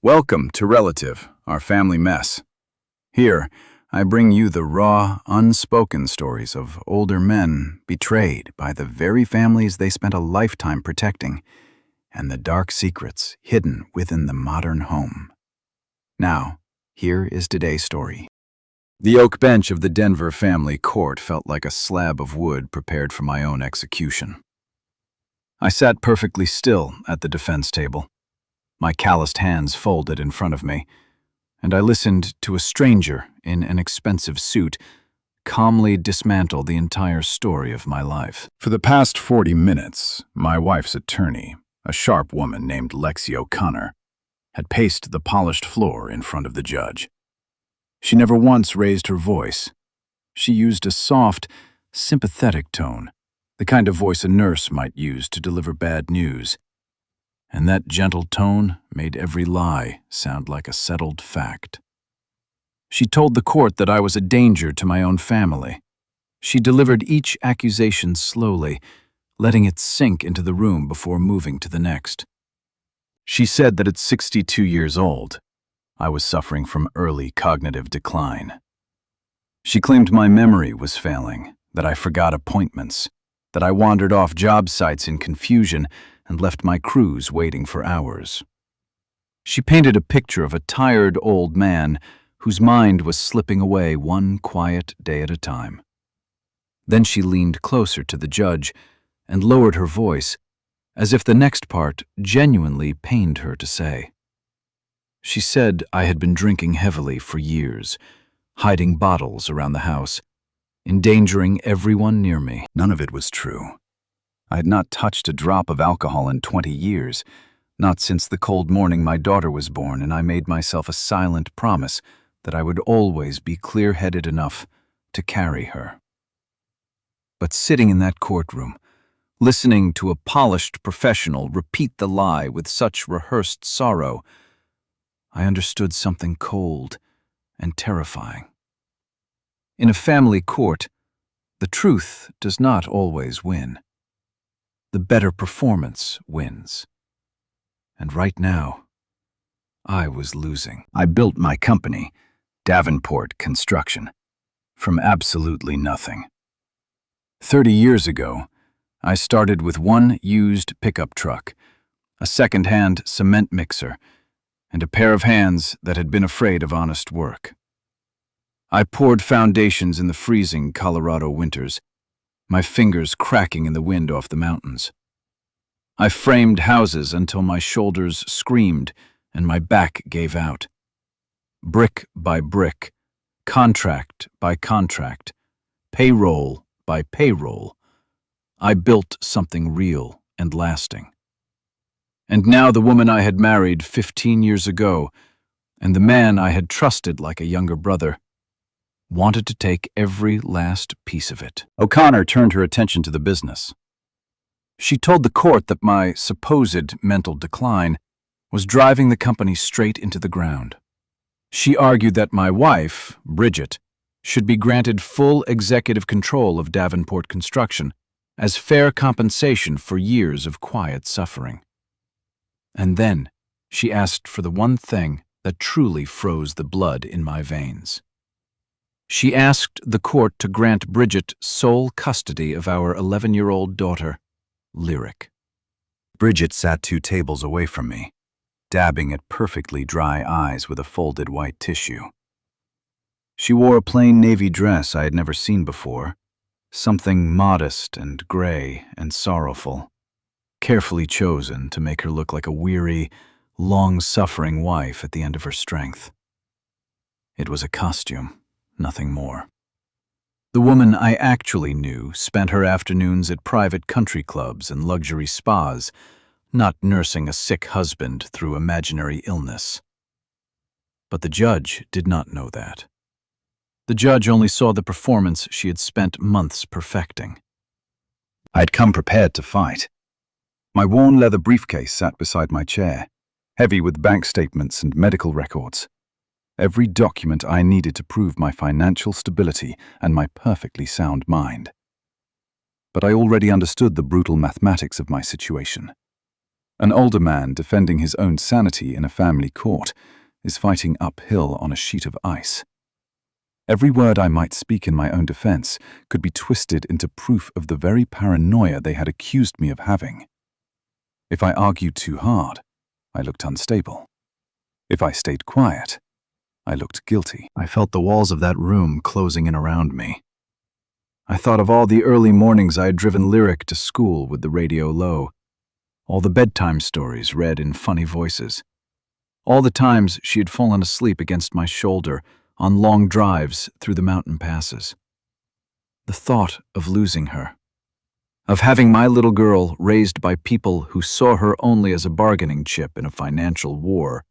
Welcome to Relative, our family mess. Here, I bring you the raw, unspoken stories of older men betrayed by the very families they spent a lifetime protecting, and the dark secrets hidden within the modern home. Now, here is today's story. The oak bench of the Denver family court felt like a slab of wood prepared for my own execution. I sat perfectly still at the defense table, my calloused hands folded in front of me, and I listened to a stranger in an expensive suit calmly dismantle the entire story of my life. For the past 40 minutes, my wife's attorney, a sharp woman named Lexi O'Connor, had paced the polished floor in front of the judge. She never once raised her voice. She used a soft, sympathetic tone, the kind of voice a nurse might use to deliver bad news. And that gentle tone made every lie sound like a settled fact. She told the court that I was a danger to my own family. She delivered each accusation slowly, letting it sink into the room before moving to the next. She said that at 62 years old, I was suffering from early cognitive decline. She claimed my memory was failing, that I forgot appointments, that I wandered off job sites in confusion and left my crews waiting for hours. She painted a picture of a tired old man whose mind was slipping away one quiet day at a time. Then she leaned closer to the judge and lowered her voice, as if the next part genuinely pained her to say. She said I had been drinking heavily for years, hiding bottles around the house, endangering everyone near me. None of it was true. I had not touched a drop of alcohol in 20 years, not since the cold morning my daughter was born, and I made myself a silent promise that I would always be clear-headed enough to carry her. But sitting in that courtroom, listening to a polished professional repeat the lie with such rehearsed sorrow, I understood something cold and terrifying. In a family court, the truth does not always win. The better performance wins. And right now, I was losing. I built my company, Davenport Construction, from absolutely nothing. 30 years ago, I started with one used pickup truck, a second-hand cement mixer, and a pair of hands that had been afraid of honest work. I poured foundations in the freezing Colorado winters, my fingers cracking in the wind off the mountains. I framed houses until my shoulders screamed and my back gave out. Brick by brick, contract by contract, payroll by payroll, I built something real and lasting. And now the woman I had married 15 years ago, and the man I had trusted like a younger brother, wanted to take every last piece of it. O'Connor turned her attention to the business. She told the court that my supposed mental decline was driving the company straight into the ground. She argued that my wife, Bridget, should be granted full executive control of Davenport Construction as fair compensation for years of quiet suffering. And then she asked for the one thing that truly froze the blood in my veins. She asked the court to grant Bridget sole custody of our 11-year-old daughter, Lyric. Bridget sat 2 tables away from me, dabbing at perfectly dry eyes with a folded white tissue. She wore a plain navy dress I had never seen before, something modest and gray and sorrowful, carefully chosen to make her look like a weary, long-suffering wife at the end of her strength. It was a costume. Nothing more. The woman I actually knew spent her afternoons at private country clubs and luxury spas, not nursing a sick husband through imaginary illness. But the judge did not know that. The judge only saw the performance she had spent months perfecting. I'd come prepared to fight. My worn leather briefcase sat beside my chair, heavy with bank statements and medical records. Every document I needed to prove my financial stability and my perfectly sound mind. But I already understood the brutal mathematics of my situation. An older man defending his own sanity in a family court is fighting uphill on a sheet of ice. Every word I might speak in my own defense could be twisted into proof of the very paranoia they had accused me of having. If I argued too hard, I looked unstable. If I stayed quiet, I looked guilty. I felt the walls of that room closing in around me. I thought of all the early mornings I had driven Lyric to school with the radio low, all the bedtime stories read in funny voices, all the times she had fallen asleep against my shoulder on long drives through the mountain passes. The thought of losing her, of having my little girl raised by people who saw her only as a bargaining chip in a financial war,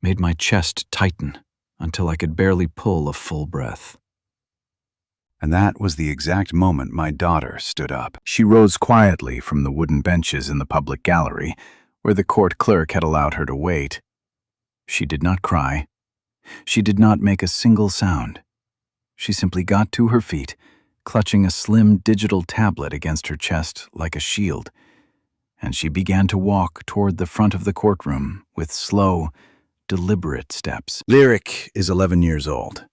made my chest tighten until I could barely pull a full breath. And that was the exact moment my daughter stood up. She rose quietly from the wooden benches in the public gallery, where the court clerk had allowed her to wait. She did not cry. She did not make a single sound. She simply got to her feet, clutching a slim digital tablet against her chest like a shield, and she began to walk toward the front of the courtroom with slow, deliberate steps. Lyric is 11 years old.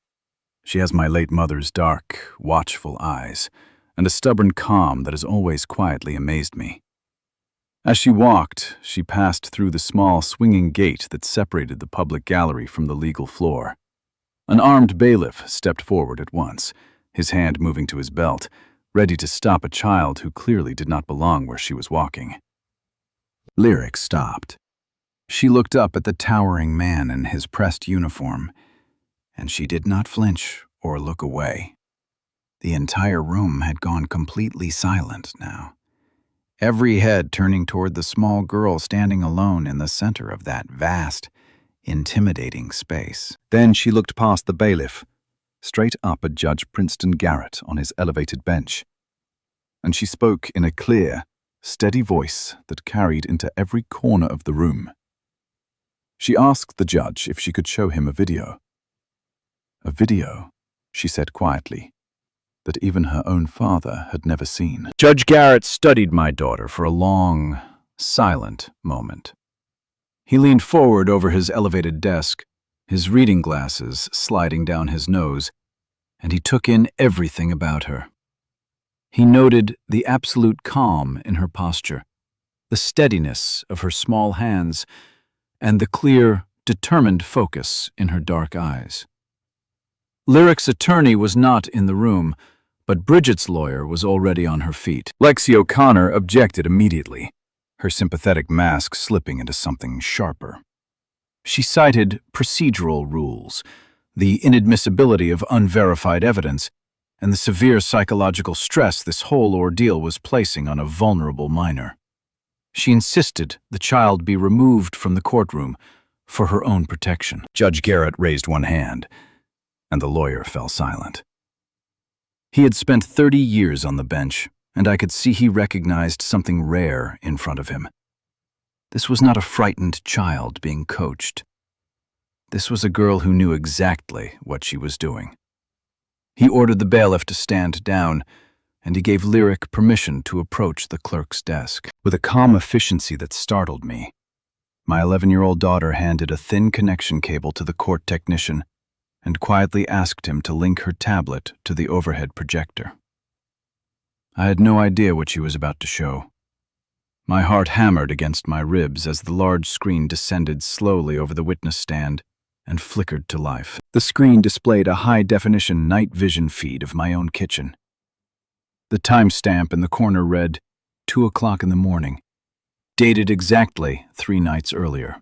She has my late mother's dark, watchful eyes and a stubborn calm that has always quietly amazed me. As she walked, she passed through the small swinging gate that separated the public gallery from the legal floor. An armed bailiff stepped forward at once, his hand moving to his belt, ready to stop a child who clearly did not belong where she was walking. Lyric stopped. She looked up at the towering man in his pressed uniform, and she did not flinch or look away. The entire room had gone completely silent now, every head turning toward the small girl standing alone in the center of that vast, intimidating space. Then she looked past the bailiff, straight up at Judge Princeton Garrett on his elevated bench, and she spoke in a clear, steady voice that carried into every corner of the room. She asked the judge if she could show him a video. A video, she said quietly, that even her own father had never seen. Judge Garrett studied my daughter for a long, silent moment. He leaned forward over his elevated desk, his reading glasses sliding down his nose, and he took in everything about her. He noted the absolute calm in her posture, the steadiness of her small hands, and the clear, determined focus in her dark eyes. Lyric's attorney was not in the room, but Bridget's lawyer was already on her feet. Lexi O'Connor objected immediately, her sympathetic mask slipping into something sharper. She cited procedural rules, the inadmissibility of unverified evidence, and the severe psychological stress this whole ordeal was placing on a vulnerable minor. She insisted the child be removed from the courtroom for her own protection. Judge Garrett raised one hand, and the lawyer fell silent. He had spent 30 years on the bench, and I could see he recognized something rare in front of him. This was not a frightened child being coached. This was a girl who knew exactly what she was doing. He ordered the bailiff to stand down, and he gave Lyric permission to approach the clerk's desk. With a calm efficiency that startled me, my 11-year-old daughter handed a thin connection cable to the court technician and quietly asked him to link her tablet to the overhead projector. I had no idea what she was about to show. My heart hammered against my ribs as the large screen descended slowly over the witness stand and flickered to life. The screen displayed a high-definition night vision feed of my own kitchen. The timestamp in the corner read 2 o'clock in the morning, dated exactly 3 nights earlier.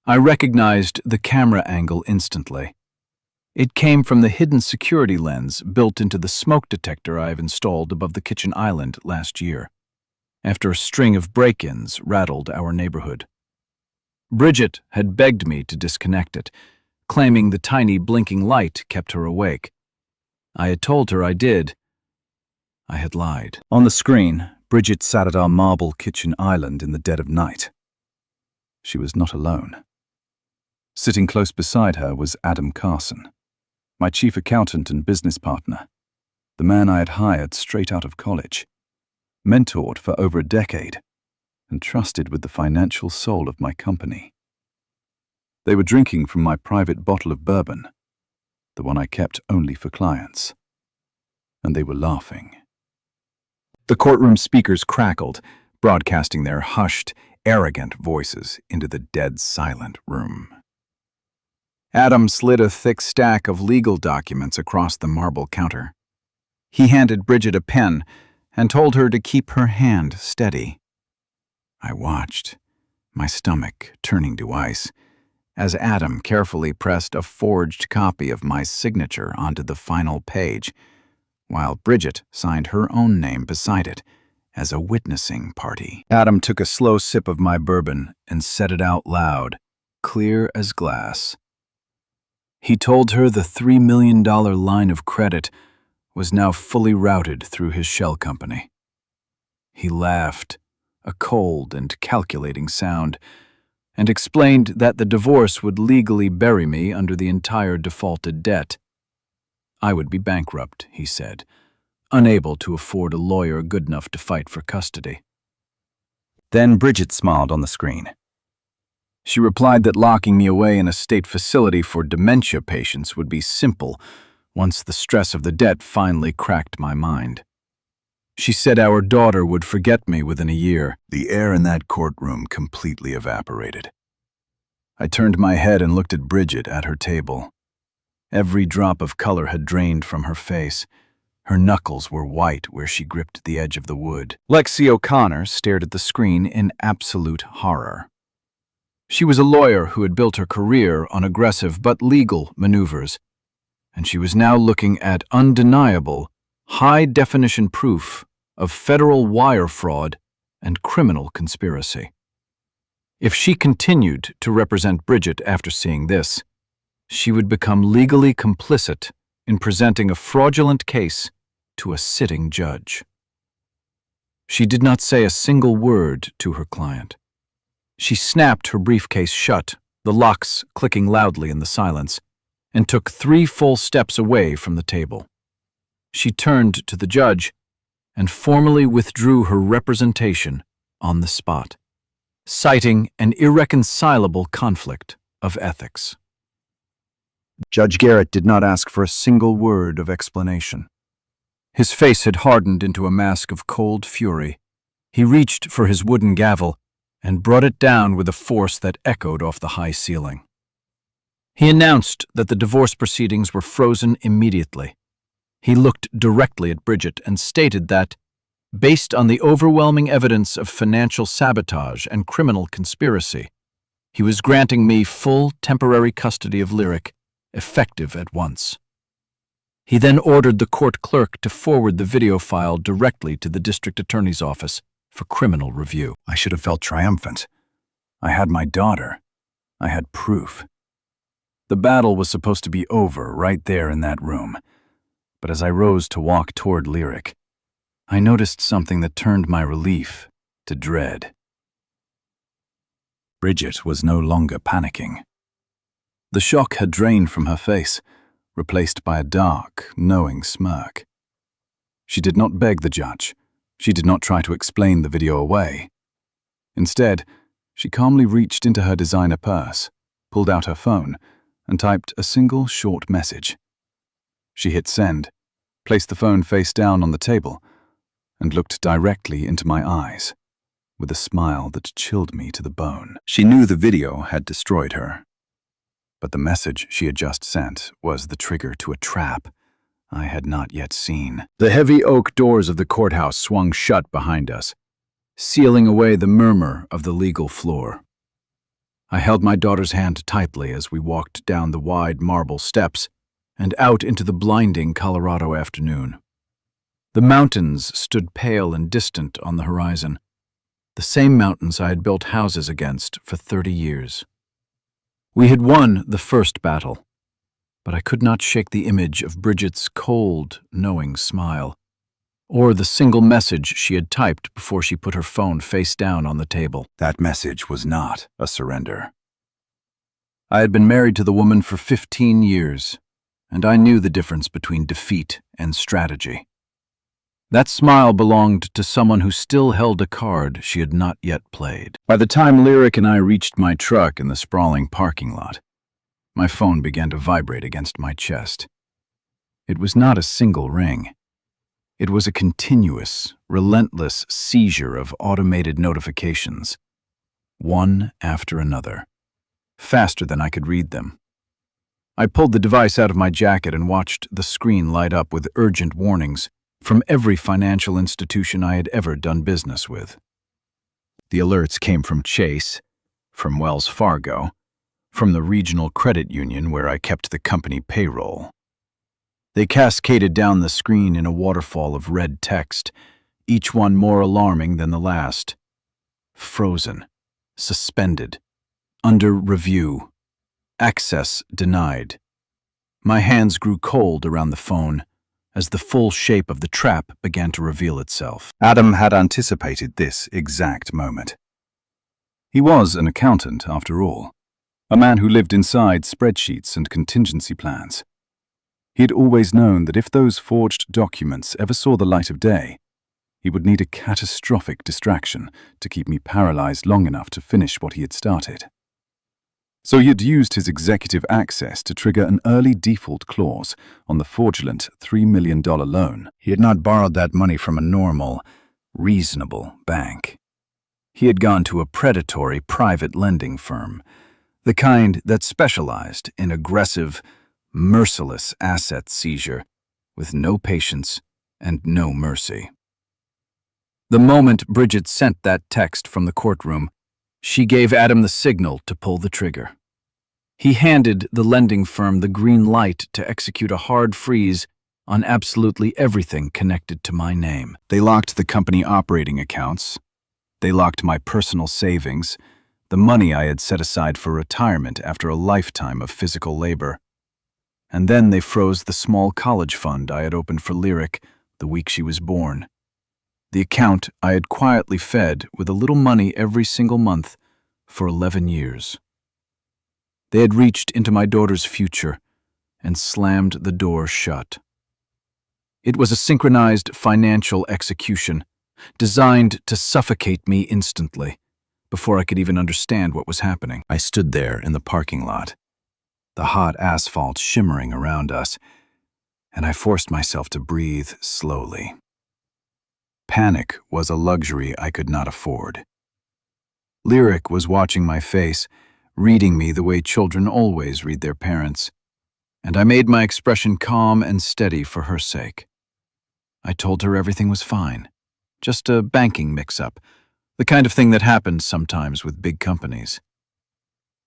I recognized the camera angle instantly. It came from the hidden security lens built into the smoke detector I have installed above the kitchen island last year, after a string of break-ins rattled our neighborhood. Bridget had begged me to disconnect it, claiming the tiny blinking light kept her awake. I had told her I did. I had lied. On the screen, Bridget sat at our marble kitchen island in the dead of night. She was not alone. Sitting close beside her was Adam Carson, my chief accountant and business partner, the man I had hired straight out of college, mentored for over a decade, and trusted with the financial soul of my company. They were drinking from my private bottle of bourbon, the one I kept only for clients, and they were laughing. The courtroom speakers crackled, broadcasting their hushed, arrogant voices into the dead silent room. Adam slid a thick stack of legal documents across the marble counter. He handed Bridget a pen and told her to keep her hand steady. I watched, my stomach turning to ice, as Adam carefully pressed a forged copy of my signature onto the final page, while Bridget signed her own name beside it as a witnessing party. Adam took a slow sip of my bourbon and said it out loud, clear as glass. He told her the $3 million line of credit was now fully routed through his shell company. He laughed, a cold and calculating sound, and explained that the divorce would legally bury me under the entire defaulted debt. I would be bankrupt, he said, unable to afford a lawyer good enough to fight for custody. Then Bridget smiled on the screen. She replied that locking me away in a state facility for dementia patients would be simple once the stress of the debt finally cracked my mind. She said our daughter would forget me within a year. The air in that courtroom completely evaporated. I turned my head and looked at Bridget at her table. Every drop of color had drained from her face. Her knuckles were white where she gripped the edge of the wood. Lexi O'Connor stared at the screen in absolute horror. She was a lawyer who had built her career on aggressive but legal maneuvers, and she was now looking at undeniable, high-definition proof of federal wire fraud and criminal conspiracy. If she continued to represent Bridget after seeing this, she would become legally complicit in presenting a fraudulent case to a sitting judge. She did not say a single word to her client. She snapped her briefcase shut, the locks clicking loudly in the silence, and took 3 full steps away from the table. She turned to the judge and formally withdrew her representation on the spot, citing an irreconcilable conflict of ethics. Judge Garrett did not ask for a single word of explanation. His face had hardened into a mask of cold fury. He reached for his wooden gavel and brought it down with a force that echoed off the high ceiling. He announced that the divorce proceedings were frozen immediately. He looked directly at Bridget and stated that, based on the overwhelming evidence of financial sabotage and criminal conspiracy, he was granting me full temporary custody of Lyric, effective at once. He then ordered the court clerk to forward the video file directly to the district attorney's office for criminal review. I should have felt triumphant. I had my daughter. I had proof. The battle was supposed to be over right there in that room. But as I rose to walk toward Lyric, I noticed something that turned my relief to dread. Bridget was no longer panicking. The shock had drained from her face, replaced by a dark, knowing smirk. She did not beg the judge. She did not try to explain the video away. Instead, she calmly reached into her designer purse, pulled out her phone, and typed a single short message. She hit send, placed the phone face down on the table, and looked directly into my eyes, with a smile that chilled me to the bone. She knew the video had destroyed her, but the message she had just sent was the trigger to a trap I had not yet seen. The heavy oak doors of the courthouse swung shut behind us, sealing away the murmur of the legal floor. I held my daughter's hand tightly as we walked down the wide marble steps and out into the blinding Colorado afternoon. The mountains stood pale and distant on the horizon, the same mountains I had built houses against for 30 years. We had won the first battle, but I could not shake the image of Bridget's cold, knowing smile, or the single message she had typed before she put her phone face down on the table. That message was not a surrender. I had been married to the woman for 15 years, and I knew the difference between defeat and strategy. That smile belonged to someone who still held a card she had not yet played. By the time Lyric and I reached my truck in the sprawling parking lot, my phone began to vibrate against my chest. It was not a single ring. It was a continuous, relentless seizure of automated notifications, one after another, faster than I could read them. I pulled the device out of my jacket and watched the screen light up with urgent warnings from every financial institution I had ever done business with. The alerts came from Chase, from Wells Fargo, from the regional credit union where I kept the company payroll. They cascaded down the screen in a waterfall of red text, each one more alarming than the last. Frozen, suspended, under review, access denied. My hands grew cold around the phone as the full shape of the trap began to reveal itself. Adam had anticipated this exact moment. He was an accountant, after all, a man who lived inside spreadsheets and contingency plans. He had always known that if those forged documents ever saw the light of day, he would need a catastrophic distraction to keep me paralyzed long enough to finish what he had started. So he had used his executive access to trigger an early default clause on the fraudulent $3 million loan. He had not borrowed that money from a normal, reasonable bank. He had gone to a predatory private lending firm, the kind that specialized in aggressive, merciless asset seizure with no patience and no mercy. The moment Bridget sent that text from the courtroom, she gave Adam the signal to pull the trigger. He handed the lending firm the green light to execute a hard freeze on absolutely everything connected to my name. They locked the company operating accounts. They locked my personal savings, the money I had set aside for retirement after a lifetime of physical labor. And then they froze the small college fund I had opened for Lyric the week she was born. The account I had quietly fed with a little money every single month for 11 years. They had reached into my daughter's future and slammed the door shut. It was a synchronized financial execution, designed to suffocate me instantly, before I could even understand what was happening. I stood there in the parking lot, the hot asphalt shimmering around us, and I forced myself to breathe slowly. Panic was a luxury I could not afford. Lyric was watching my face, reading me the way children always read their parents, and I made my expression calm and steady for her sake. I told her everything was fine, just a banking mix-up, the kind of thing that happens sometimes with big companies.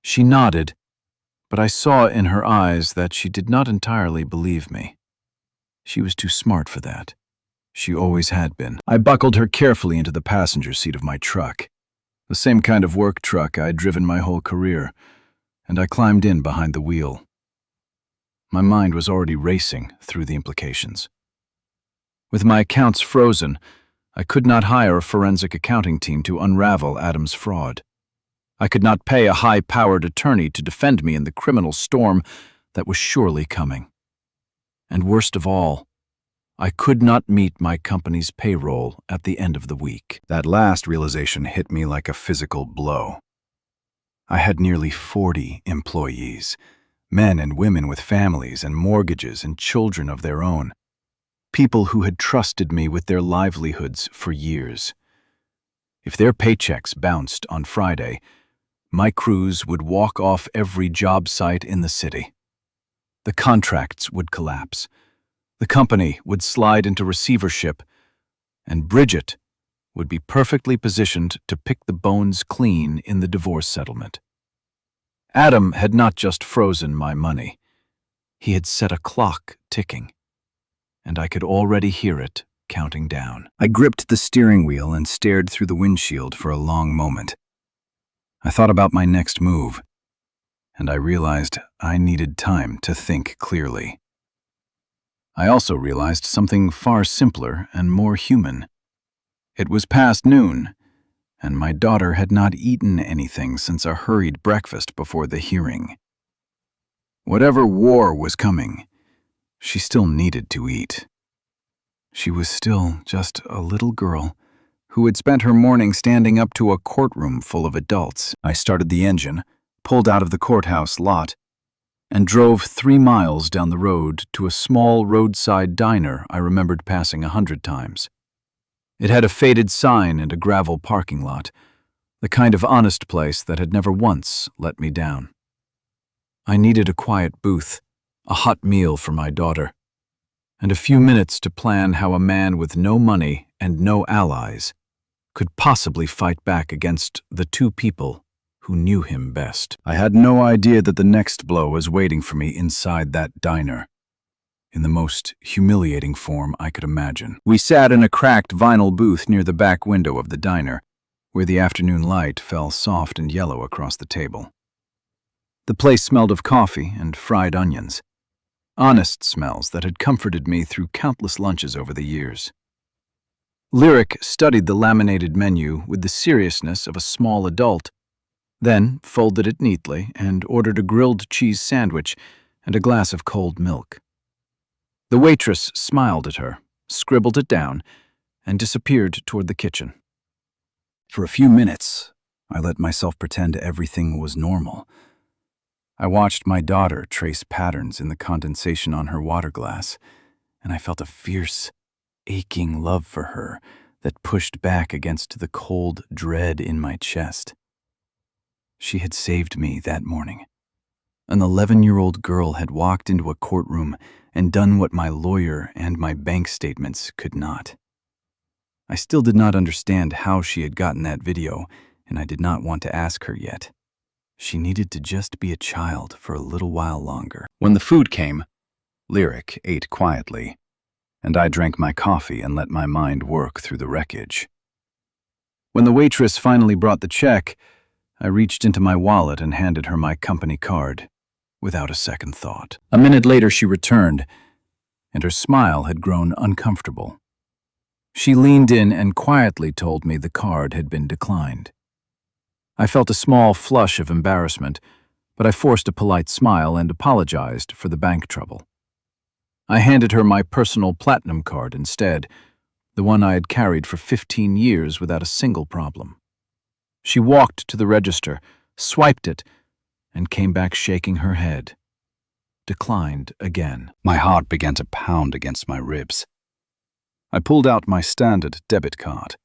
She nodded, but I saw in her eyes that she did not entirely believe me. She was too smart for that. She always had been. I buckled her carefully into the passenger seat of my truck, the same kind of work truck I'd driven my whole career, and I climbed in behind the wheel. My mind was already racing through the implications. With my accounts frozen, I could not hire a forensic accounting team to unravel Adam's fraud. I could not pay a high-powered attorney to defend me in the criminal storm that was surely coming. And worst of all, I could not meet my company's payroll at the end of the week. That last realization hit me like a physical blow. I had nearly 40 employees, men and women with families and mortgages and children of their own, people who had trusted me with their livelihoods for years. If their paychecks bounced on Friday, my crews would walk off every job site in the city. The contracts would collapse. The company would slide into receivership, and Bridget would be perfectly positioned to pick the bones clean in the divorce settlement. Adam had not just frozen my money. He had set a clock ticking, and I could already hear it counting down. I gripped the steering wheel and stared through the windshield for a long moment. I thought about my next move, and I realized I needed time to think clearly. I also realized something far simpler and more human. It was past noon, and my daughter had not eaten anything since a hurried breakfast before the hearing. Whatever war was coming, she still needed to eat. She was still just a little girl who had spent her morning standing up to a courtroom full of adults. I started the engine, pulled out of the courthouse lot, and drove 3 miles down the road to a small roadside diner I remembered passing 100 times. It had a faded sign and a gravel parking lot, the kind of honest place that had never once let me down. I needed a quiet booth, a hot meal for my daughter, and a few minutes to plan how a man with no money and no allies could possibly fight back against the 2 people who knew him best. I had no idea that the next blow was waiting for me inside that diner, in the most humiliating form I could imagine. We sat in a cracked vinyl booth near the back window of the diner, where the afternoon light fell soft and yellow across the table. The place smelled of coffee and fried onions, honest smells that had comforted me through countless lunches over the years. Lyric studied the laminated menu with the seriousness of a small adult, then folded it neatly and ordered a grilled cheese sandwich and a glass of cold milk. The waitress smiled at her, scribbled it down, and disappeared toward the kitchen. For a few minutes, I let myself pretend everything was normal. I watched my daughter trace patterns in the condensation on her water glass, and I felt a fierce, aching love for her that pushed back against the cold dread in my chest. She had saved me that morning. An 11-year-old girl had walked into a courtroom and done what my lawyer and my bank statements could not. I still did not understand how she had gotten that video, and I did not want to ask her yet. She needed to just be a child for a little while longer. When the food came, Lyric ate quietly, and I drank my coffee and let my mind work through the wreckage. When the waitress finally brought the check, I reached into my wallet and handed her my company card, without a second thought. A minute later she returned, and her smile had grown uncomfortable. She leaned in and quietly told me the card had been declined. I felt a small flush of embarrassment, but I forced a polite smile and apologized for the bank trouble. I handed her my personal platinum card instead, the one I had carried for 15 years without a single problem. She walked to the register, swiped it, and came back shaking her head. Declined again. My heart began to pound against my ribs. I pulled out my standard debit card,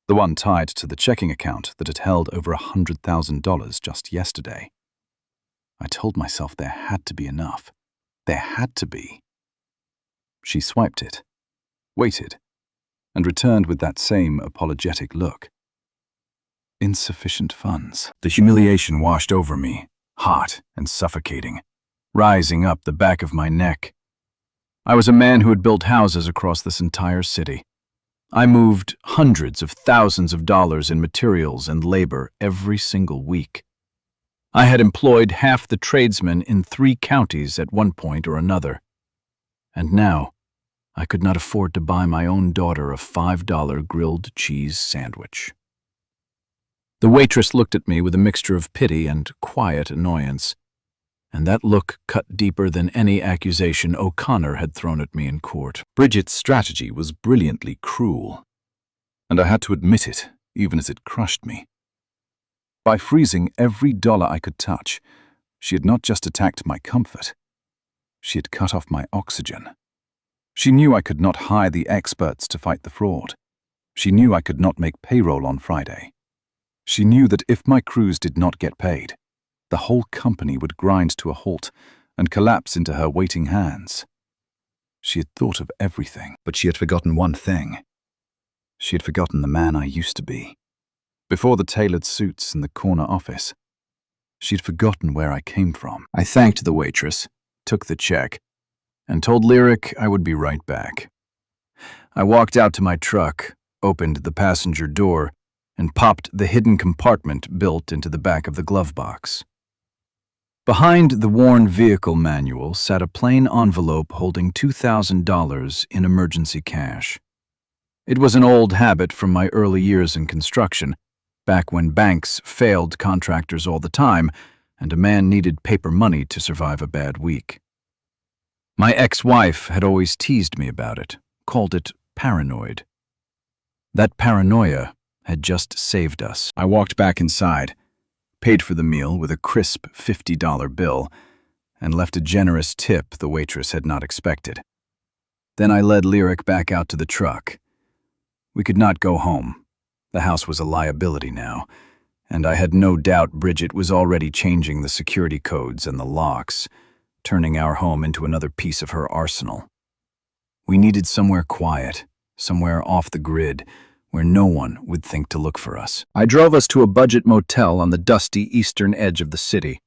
the one tied to the checking account that had held over $100,000 just yesterday. I told myself there had to be enough. There had to be. She swiped it, waited, and returned with that same apologetic look. Insufficient funds. The humiliation washed over me, hot and suffocating, rising up the back of my neck. I was a man who had built houses across this entire city. I moved hundreds of thousands of dollars in materials and labor every single week. I had employed half the tradesmen in 3 counties at one point or another. And now, I could not afford to buy my own daughter a $5 grilled cheese sandwich. The waitress looked at me with a mixture of pity and quiet annoyance, and that look cut deeper than any accusation O'Connor had thrown at me in court. Bridget's strategy was brilliantly cruel, and I had to admit it, even as it crushed me. By freezing every dollar I could touch, she had not just attacked my comfort, she had cut off my oxygen. She knew I could not hire the experts to fight the fraud. She knew I could not make payroll on Friday. She knew that if my crews did not get paid, the whole company would grind to a halt and collapse into her waiting hands. She had thought of everything, but she had forgotten one thing. She had forgotten the man I used to be. Before the tailored suits in the corner office, she had forgotten where I came from. I thanked the waitress, took the check, and told Lyric I would be right back. I walked out to my truck, opened the passenger door, and popped the hidden compartment built into the back of the glove box. Behind the worn vehicle manual sat a plain envelope holding $2,000 in emergency cash. It was an old habit from my early years in construction, back when banks failed contractors all the time and a man needed paper money to survive a bad week. My ex-wife had always teased me about it, called it paranoid. That paranoia had just saved us. I walked back inside, paid for the meal with a crisp $50 bill, and left a generous tip the waitress had not expected. Then I led Lyric back out to the truck. We could not go home. The house was a liability now, and I had no doubt Bridget was already changing the security codes and the locks, turning our home into another piece of her arsenal. We needed somewhere quiet, somewhere off the grid, where no one would think to look for us. I drove us to a budget motel on the dusty eastern edge of the city,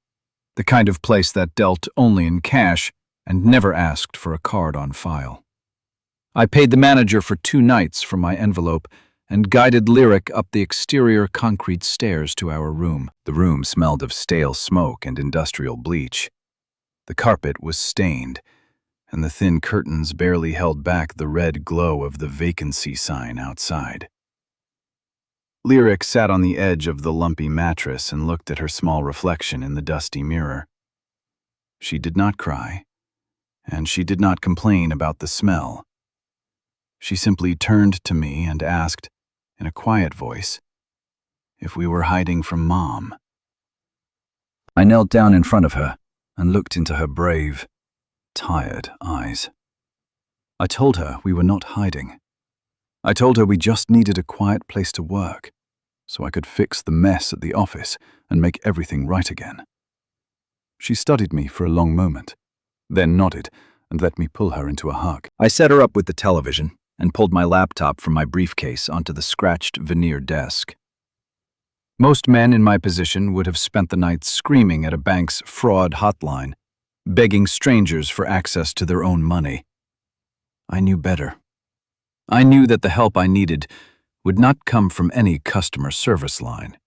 the kind of place that dealt only in cash and never asked for a card on file. I paid the manager for 2 nights from my envelope and guided Lyric up the exterior concrete stairs to our room. The room smelled of stale smoke and industrial bleach. The carpet was stained, and the thin curtains barely held back the red glow of the vacancy sign outside. Lyric sat on the edge of the lumpy mattress and looked at her small reflection in the dusty mirror. She did not cry, and she did not complain about the smell. She simply turned to me and asked, in a quiet voice, if we were hiding from Mom. I knelt down in front of her and looked into her brave, tired eyes. I told her we were not hiding. I told her we just needed a quiet place to work, so I could fix the mess at the office and make everything right again. She studied me for a long moment, then nodded and let me pull her into a hug. I set her up with the television and pulled my laptop from my briefcase onto the scratched veneer desk. Most men in my position would have spent the night screaming at a bank's fraud hotline, begging strangers for access to their own money. I knew better. I knew that the help I needed would not come from any customer service line.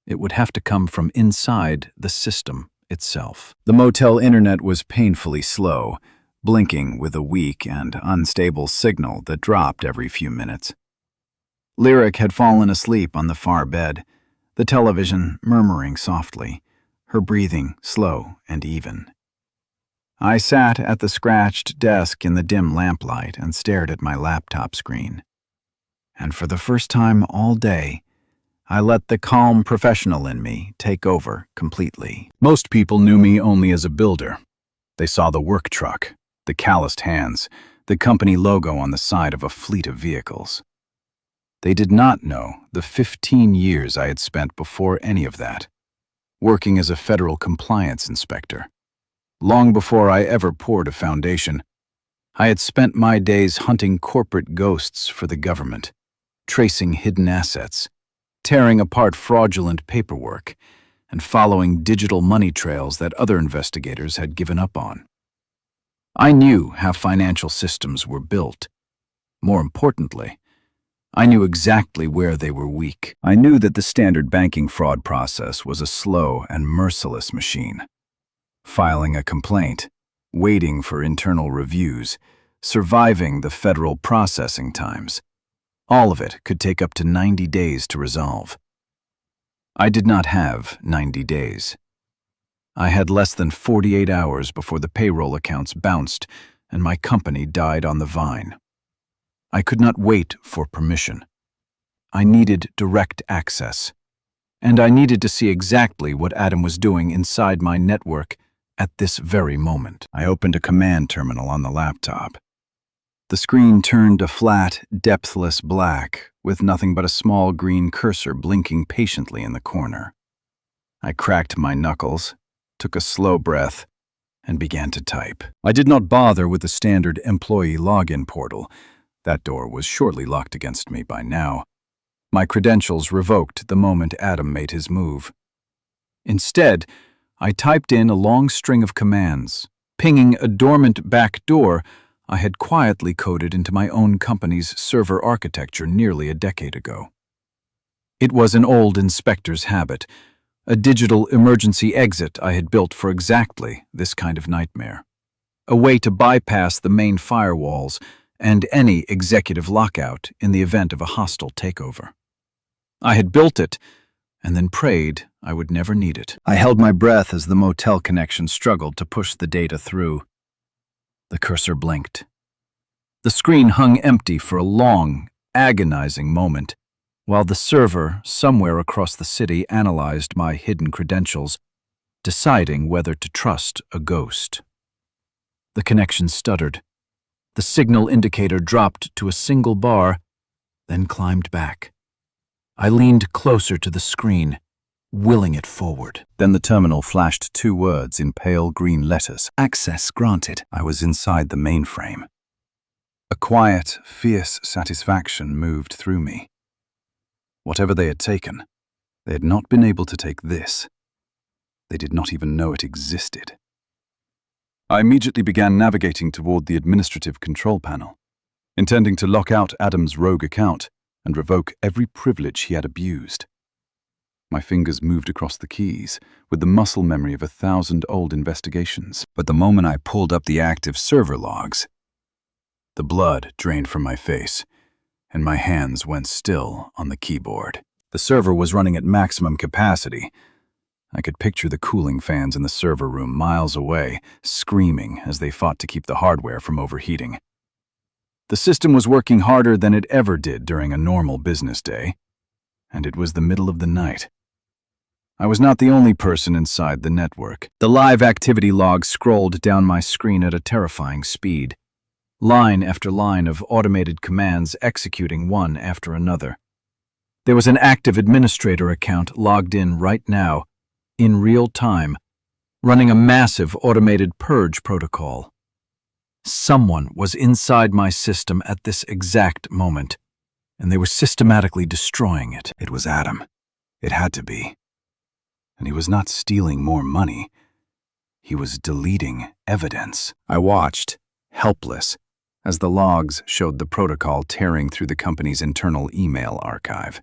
It would have to come from inside the system itself. The motel internet was painfully slow, blinking with a weak and unstable signal that dropped every few minutes. Lyric had fallen asleep on the far bed, the television murmuring softly, her breathing slow and even. I sat at the scratched desk in the dim lamplight and stared at my laptop screen. And for the first time all day, I let the calm professional in me take over completely. Most people knew me only as a builder. They saw the work truck, the calloused hands, the company logo on the side of a fleet of vehicles. They did not know the 15 years I had spent before any of that, working as a federal compliance inspector. Long before I ever poured a foundation, I had spent my days hunting corporate ghosts for the government, tracing hidden assets, tearing apart fraudulent paperwork, and following digital money trails that other investigators had given up on. I knew how financial systems were built. More importantly, I knew exactly where they were weak. I knew that the standard banking fraud process was a slow and merciless machine. Filing a complaint, waiting for internal reviews, surviving the federal processing times. All of it could take up to 90 days to resolve. I did not have 90 days. I had less than 48 hours before the payroll accounts bounced and my company died on the vine. I could not wait for permission. I needed direct access, and I needed to see exactly what Adam was doing inside my network at this very moment. I opened a command terminal on the laptop. The screen turned a flat, depthless black, with nothing but a small green cursor blinking patiently in the corner. I cracked my knuckles, took a slow breath, and began to type. I did not bother with the standard employee login portal. That door was surely locked against me by now. My credentials revoked the moment Adam made his move. Instead, I typed in a long string of commands, pinging a dormant back door I had quietly coded into my own company's server architecture nearly a decade ago. It was an old inspector's habit, a digital emergency exit I had built for exactly this kind of nightmare, a way to bypass the main firewalls and any executive lockout in the event of a hostile takeover. I had built it and then prayed I would never need it. I held my breath as the motel connection struggled to push the data through. The cursor blinked. The screen hung empty for a long, agonizing moment, while the server, somewhere across the city, analyzed my hidden credentials, deciding whether to trust a ghost. The connection stuttered. The signal indicator dropped to a single bar, then climbed back. I leaned closer to the screen, willing it forward. Then the terminal flashed 2 words in pale green letters. Access granted. I was inside the mainframe. A quiet, fierce satisfaction moved through me. Whatever they had taken, they had not been able to take this. They did not even know it existed. I immediately began navigating toward the administrative control panel, intending to lock out Adam's rogue account and revoke every privilege he had abused. My fingers moved across the keys with the muscle memory of 1,000 old investigations. But the moment I pulled up the active server logs, the blood drained from my face, and my hands went still on the keyboard. The server was running at maximum capacity. I could picture the cooling fans in the server room miles away, screaming as they fought to keep the hardware from overheating. The system was working harder than it ever did during a normal business day, and it was the middle of the night. I was not the only person inside the network. The live activity log scrolled down my screen at a terrifying speed, line after line of automated commands executing one after another. There was an active administrator account logged in right now, in real time, running a massive automated purge protocol. Someone was inside my system at this exact moment, and they were systematically destroying it. It was Adam. It had to be. And he was not stealing more money. He was deleting evidence. I watched, helpless, as the logs showed the protocol tearing through the company's internal email archive.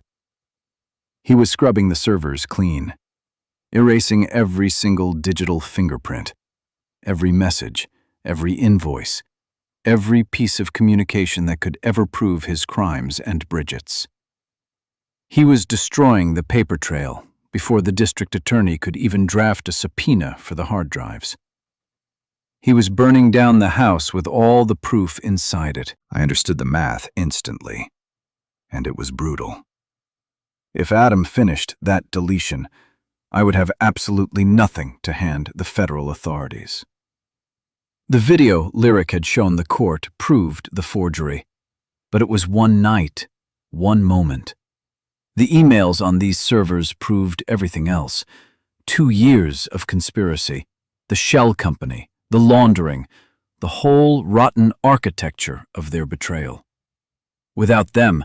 He was scrubbing the servers clean, erasing every single digital fingerprint, every message, every invoice, every piece of communication that could ever prove his crimes and Bridget's. He was destroying the paper trail before the district attorney could even draft a subpoena for the hard drives. He was burning down the house with all the proof inside it. I understood the math instantly, and it was brutal. If Adam finished that deletion, I would have absolutely nothing to hand the federal authorities. The video Lyric had shown the court proved the forgery, but it was one night, one moment. The emails on these servers proved everything else. 2 years of conspiracy, the shell company, the laundering, the whole rotten architecture of their betrayal. Without them,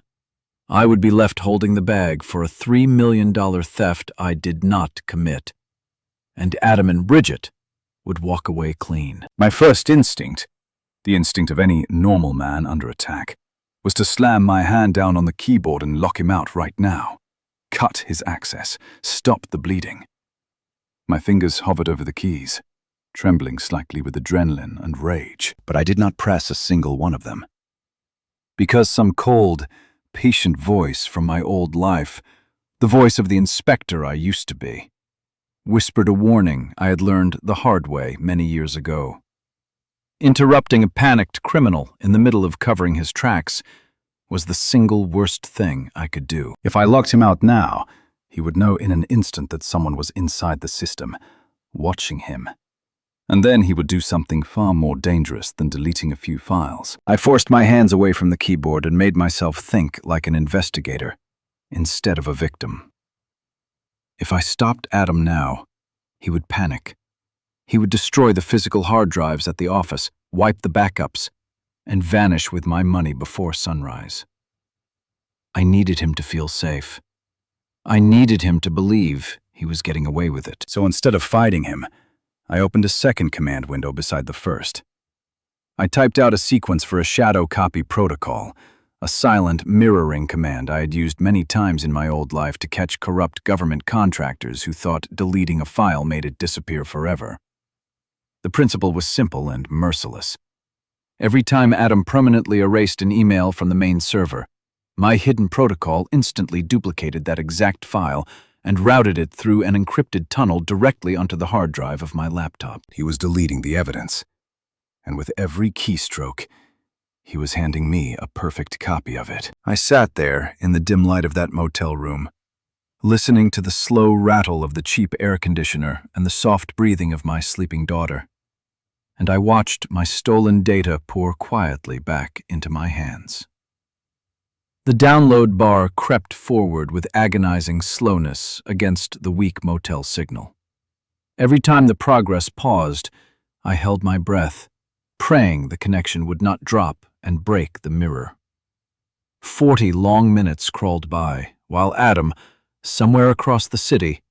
I would be left holding the bag for a $3 million theft I did not commit, and Adam and Bridget would walk away clean. My first instinct, the instinct of any normal man under attack, was to slam my hand down on the keyboard and lock him out right now. Cut his access, stop the bleeding. My fingers hovered over the keys, trembling slightly with adrenaline and rage, but I did not press a single one of them. Because some cold, patient voice from my old life, the voice of the inspector I used to be, whispered a warning I had learned the hard way many years ago. Interrupting a panicked criminal in the middle of covering his tracks was the single worst thing I could do. If I locked him out now, he would know in an instant that someone was inside the system, watching him. And then he would do something far more dangerous than deleting a few files. I forced my hands away from the keyboard and made myself think like an investigator, instead of a victim. If I stopped Adam now, he would panic. He would destroy the physical hard drives at the office, wipe the backups, and vanish with my money before sunrise. I needed him to feel safe. I needed him to believe he was getting away with it. So instead of fighting him, I opened a second command window beside the first. I typed out a sequence for a shadow copy protocol, a silent mirroring command I had used many times in my old life to catch corrupt government contractors who thought deleting a file made it disappear forever. The principle was simple and merciless. Every time Adam permanently erased an email from the main server, my hidden protocol instantly duplicated that exact file and routed it through an encrypted tunnel directly onto the hard drive of my laptop. He was deleting the evidence, and with every keystroke, He was handing me a perfect copy of it. I sat there in the dim light of that motel room, listening to the slow rattle of the cheap air conditioner and the soft breathing of my sleeping daughter. And I watched my stolen data pour quietly back into my hands. The download bar crept forward with agonizing slowness against the weak motel signal. Every time the progress paused, I held my breath, praying the connection would not drop and break the mirror. 40 long minutes crawled by, while Adam, somewhere across the city,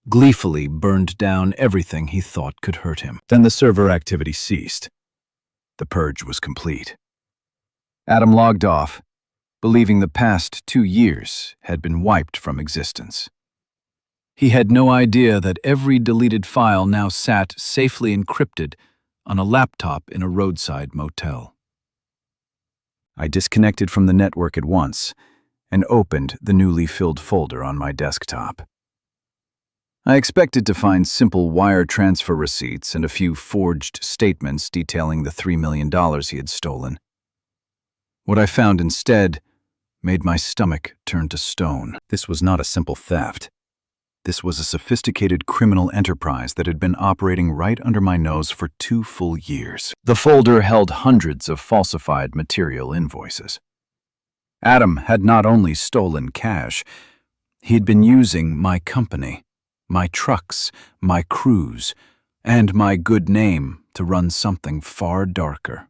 gleefully burned down everything he thought could hurt him. Then the server activity ceased. The purge was complete. Adam logged off, believing the past 2 years had been wiped from existence. He had no idea that every deleted file now sat safely encrypted on a laptop in a roadside motel. I disconnected from the network at once and opened the newly filled folder on my desktop. I expected to find simple wire transfer receipts and a few forged statements detailing the $3 million he had stolen. What I found instead made my stomach turn to stone. This was not a simple theft. This was a sophisticated criminal enterprise that had been operating right under my nose for 2 full years. The folder held hundreds of falsified material invoices. Adam had not only stolen cash, he had been using my company, my trucks, my crews, and my good name to run something far darker.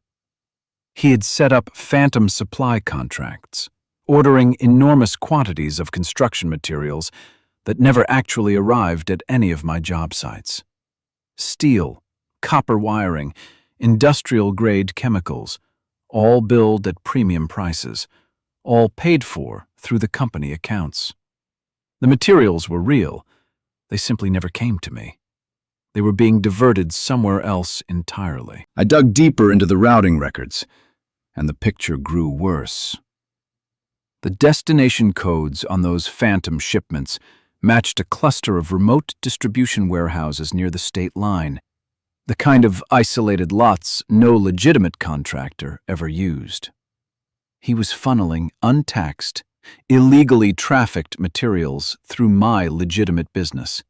He had set up phantom supply contracts, ordering enormous quantities of construction materials that never actually arrived at any of my job sites. Steel, copper wiring, industrial-grade chemicals, all billed at premium prices, all paid for through the company accounts. The materials were real. They simply never came to me. They were being diverted somewhere else entirely. I dug deeper into the routing records, and the picture grew worse. The destination codes on those phantom shipments matched a cluster of remote distribution warehouses near the state line, the kind of isolated lots no legitimate contractor ever used. He was funneling untaxed, illegally trafficked materials through my legitimate business,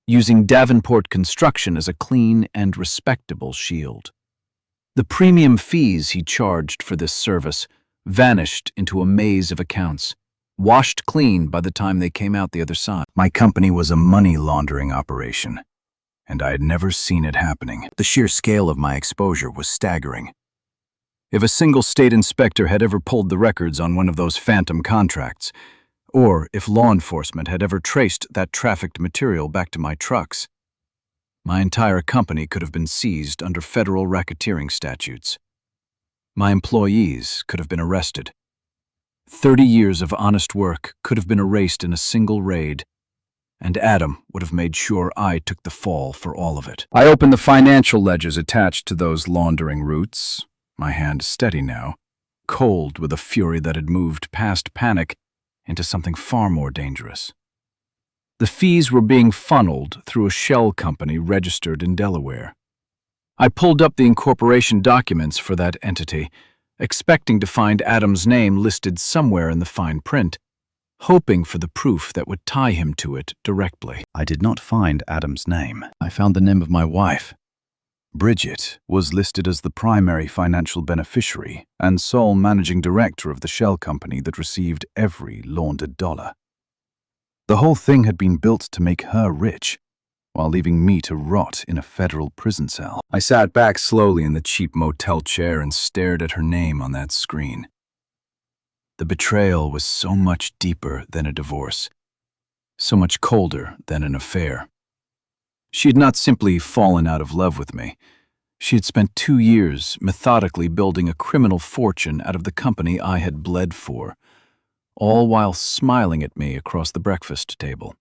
using Davenport Construction as a clean and respectable shield. The premium fees he charged for this service vanished into a maze of accounts, washed clean by the time they came out the other side. My company was a money laundering operation, and I had never seen it happening. The sheer scale of my exposure was staggering. If a single state inspector had ever pulled the records on one of those phantom contracts, or if law enforcement had ever traced that trafficked material back to my trucks, my entire company could have been seized under federal racketeering statutes. My employees could have been arrested. 30 years of honest work could have been erased in a single raid, and Adam would have made sure I took the fall for all of it. I opened the financial ledgers attached to those laundering routes, my hand steady now, cold with a fury that had moved past panic into something far more dangerous. The fees were being funneled through a shell company registered in Delaware. I pulled up the incorporation documents for that entity, expecting to find Adam's name listed somewhere in the fine print, hoping for the proof that would tie him to it directly. I did not find Adam's name. I found the name of my wife. Bridget was listed as the primary financial beneficiary and sole managing director of the shell company that received every laundered dollar. The whole thing had been built to make her rich, while leaving me to rot in a federal prison cell. I sat back slowly in the cheap motel chair and stared at her name on that screen. The betrayal was so much deeper than a divorce, so much colder than an affair. She had not simply fallen out of love with me. She had spent 2 years methodically building a criminal fortune out of the company I had bled for, all while smiling at me across the breakfast table.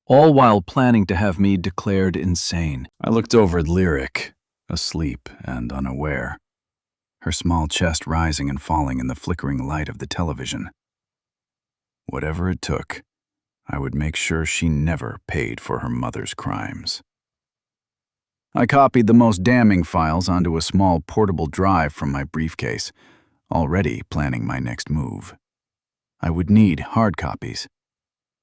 All while planning to have me declared insane. I looked over at Lyric, asleep and unaware, her small chest rising and falling in the flickering light of the television. Whatever it took, I would make sure she never paid for her mother's crimes. I copied the most damning files onto a small portable drive from my briefcase, already planning my next move. I would need hard copies.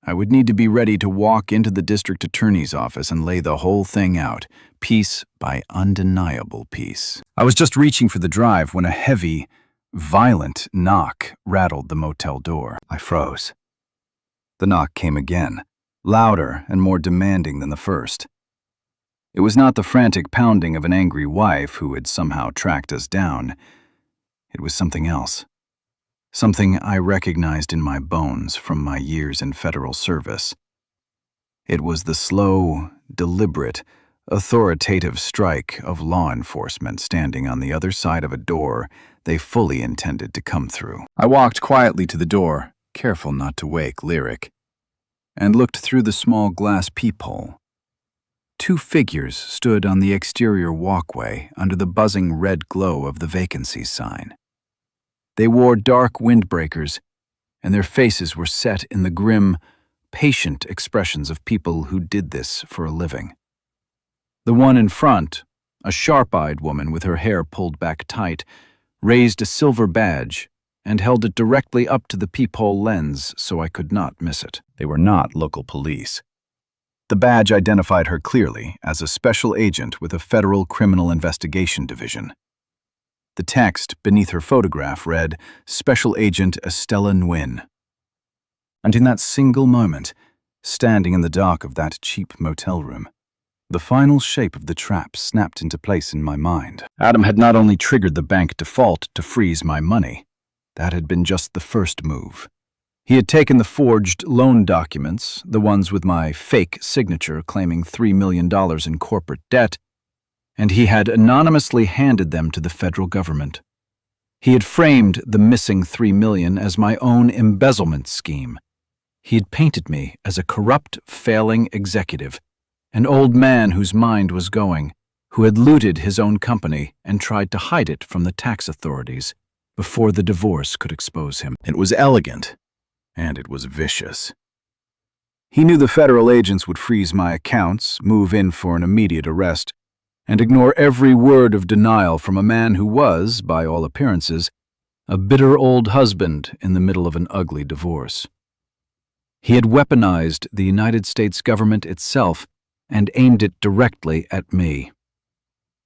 I would need to be ready to walk into the district attorney's office and lay the whole thing out, piece by undeniable piece. I was just reaching for the drive when a heavy, violent knock rattled the motel door. I froze. The knock came again, louder and more demanding than the first. It was not the frantic pounding of an angry wife who had somehow tracked us down. It was something else. Something I recognized in my bones from my years in federal service. It was the slow, deliberate, authoritative strike of law enforcement standing on the other side of a door they fully intended to come through. I walked quietly to the door, careful not to wake Lyric, and looked through the small glass peephole. Two figures stood on the exterior walkway under the buzzing red glow of the vacancy sign. They wore dark windbreakers, and their faces were set in the grim, patient expressions of people who did this for a living. The one in front, a sharp-eyed woman with her hair pulled back tight, raised a silver badge and held it directly up to the peephole lens so I could not miss it. They were not local police. The badge identified her clearly as a special agent with a federal criminal investigation division. The text beneath her photograph read, Special Agent Estella Nguyen. And in that single moment, standing in the dark of that cheap motel room, the final shape of the trap snapped into place in my mind. Adam had not only triggered the bank default to freeze my money, that had been just the first move. He had taken the forged loan documents, the ones with my fake signature claiming $3 million in corporate debt, and he had anonymously handed them to the federal government. He had framed the missing $3 million as my own embezzlement scheme. He had painted me as a corrupt, failing executive, an old man whose mind was going, who had looted his own company and tried to hide it from the tax authorities before the divorce could expose him. It was elegant, and it was vicious. He knew the federal agents would freeze my accounts, move in for an immediate arrest, and ignore every word of denial from a man who was, by all appearances, a bitter old husband in the middle of an ugly divorce. He had weaponized the United States government itself and aimed it directly at me.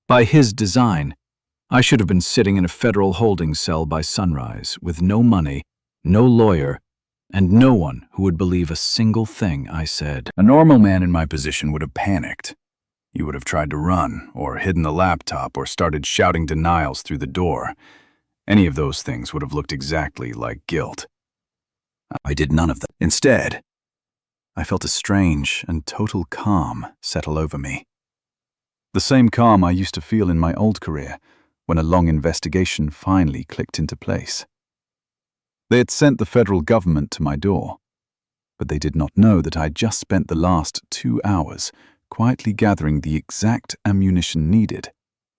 By his design, I should have been sitting in a federal holding cell by sunrise, with no money, no lawyer, and no one who would believe a single thing I said. A normal man in my position would have panicked. You would have tried to run, or hidden the laptop, or started shouting denials through the door. Any of those things would have looked exactly like guilt. I did none of them. Instead, I felt a strange and total calm settle over me. The same calm I used to feel in my old career, when a long investigation finally clicked into place. They had sent the federal government to my door, but they did not know that I'd just spent the last 2 hours quietly gathering the exact ammunition needed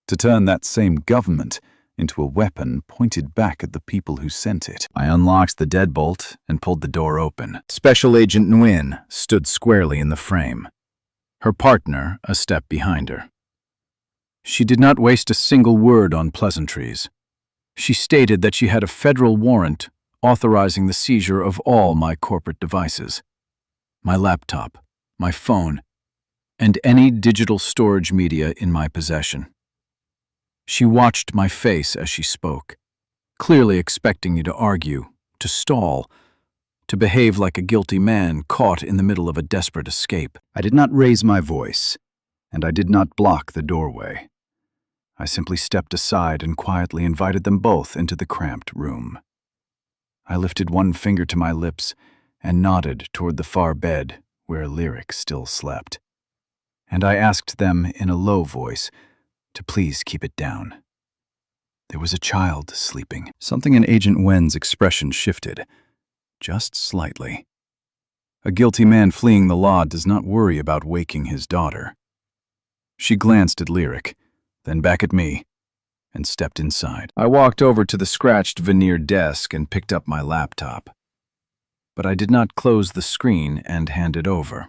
to turn that same government into a weapon pointed back at the people who sent it. I unlocked the deadbolt and pulled the door open. Special Agent Nguyen stood squarely in the frame, her partner a step behind her. She did not waste a single word on pleasantries. She stated that she had a federal warrant authorizing the seizure of all my corporate devices, my laptop, my phone, and any digital storage media in my possession. She watched my face as she spoke, clearly expecting me to argue, to stall, to behave like a guilty man caught in the middle of a desperate escape. I did not raise my voice, and I did not block the doorway. I simply stepped aside and quietly invited them both into the cramped room. I lifted one finger to my lips and nodded toward the far bed where Lyric still slept. And I asked them in a low voice to please keep it down. There was a child sleeping. Something in Agent Nguyen's expression shifted, just slightly. A guilty man fleeing the law does not worry about waking his daughter. She glanced at Lyric, then back at me, and stepped inside. I walked over to the scratched veneer desk and picked up my laptop. But I did not close the screen and hand it over.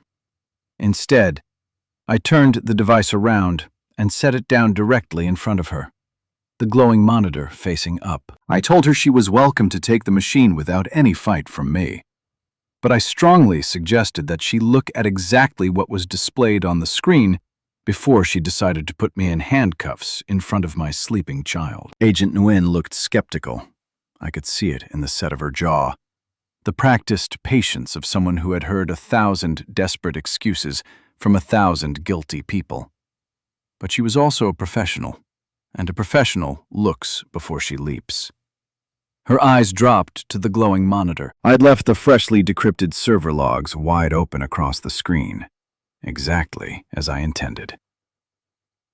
Instead, I turned the device around and set it down directly in front of her. the glowing monitor facing up. I told her she was welcome to take the machine without any fight from me. But I strongly suggested that she look at exactly what was displayed on the screen before she decided to put me in handcuffs in front of my sleeping child. Agent Nguyen looked skeptical. I could see it in the set of her jaw. The practiced patience of someone who had heard 1,000 desperate excuses from 1,000 guilty people. But she was also a professional, and a professional looks before she leaps. Her eyes dropped to the glowing monitor. I'd left the freshly decrypted server logs wide open across the screen, exactly as I intended.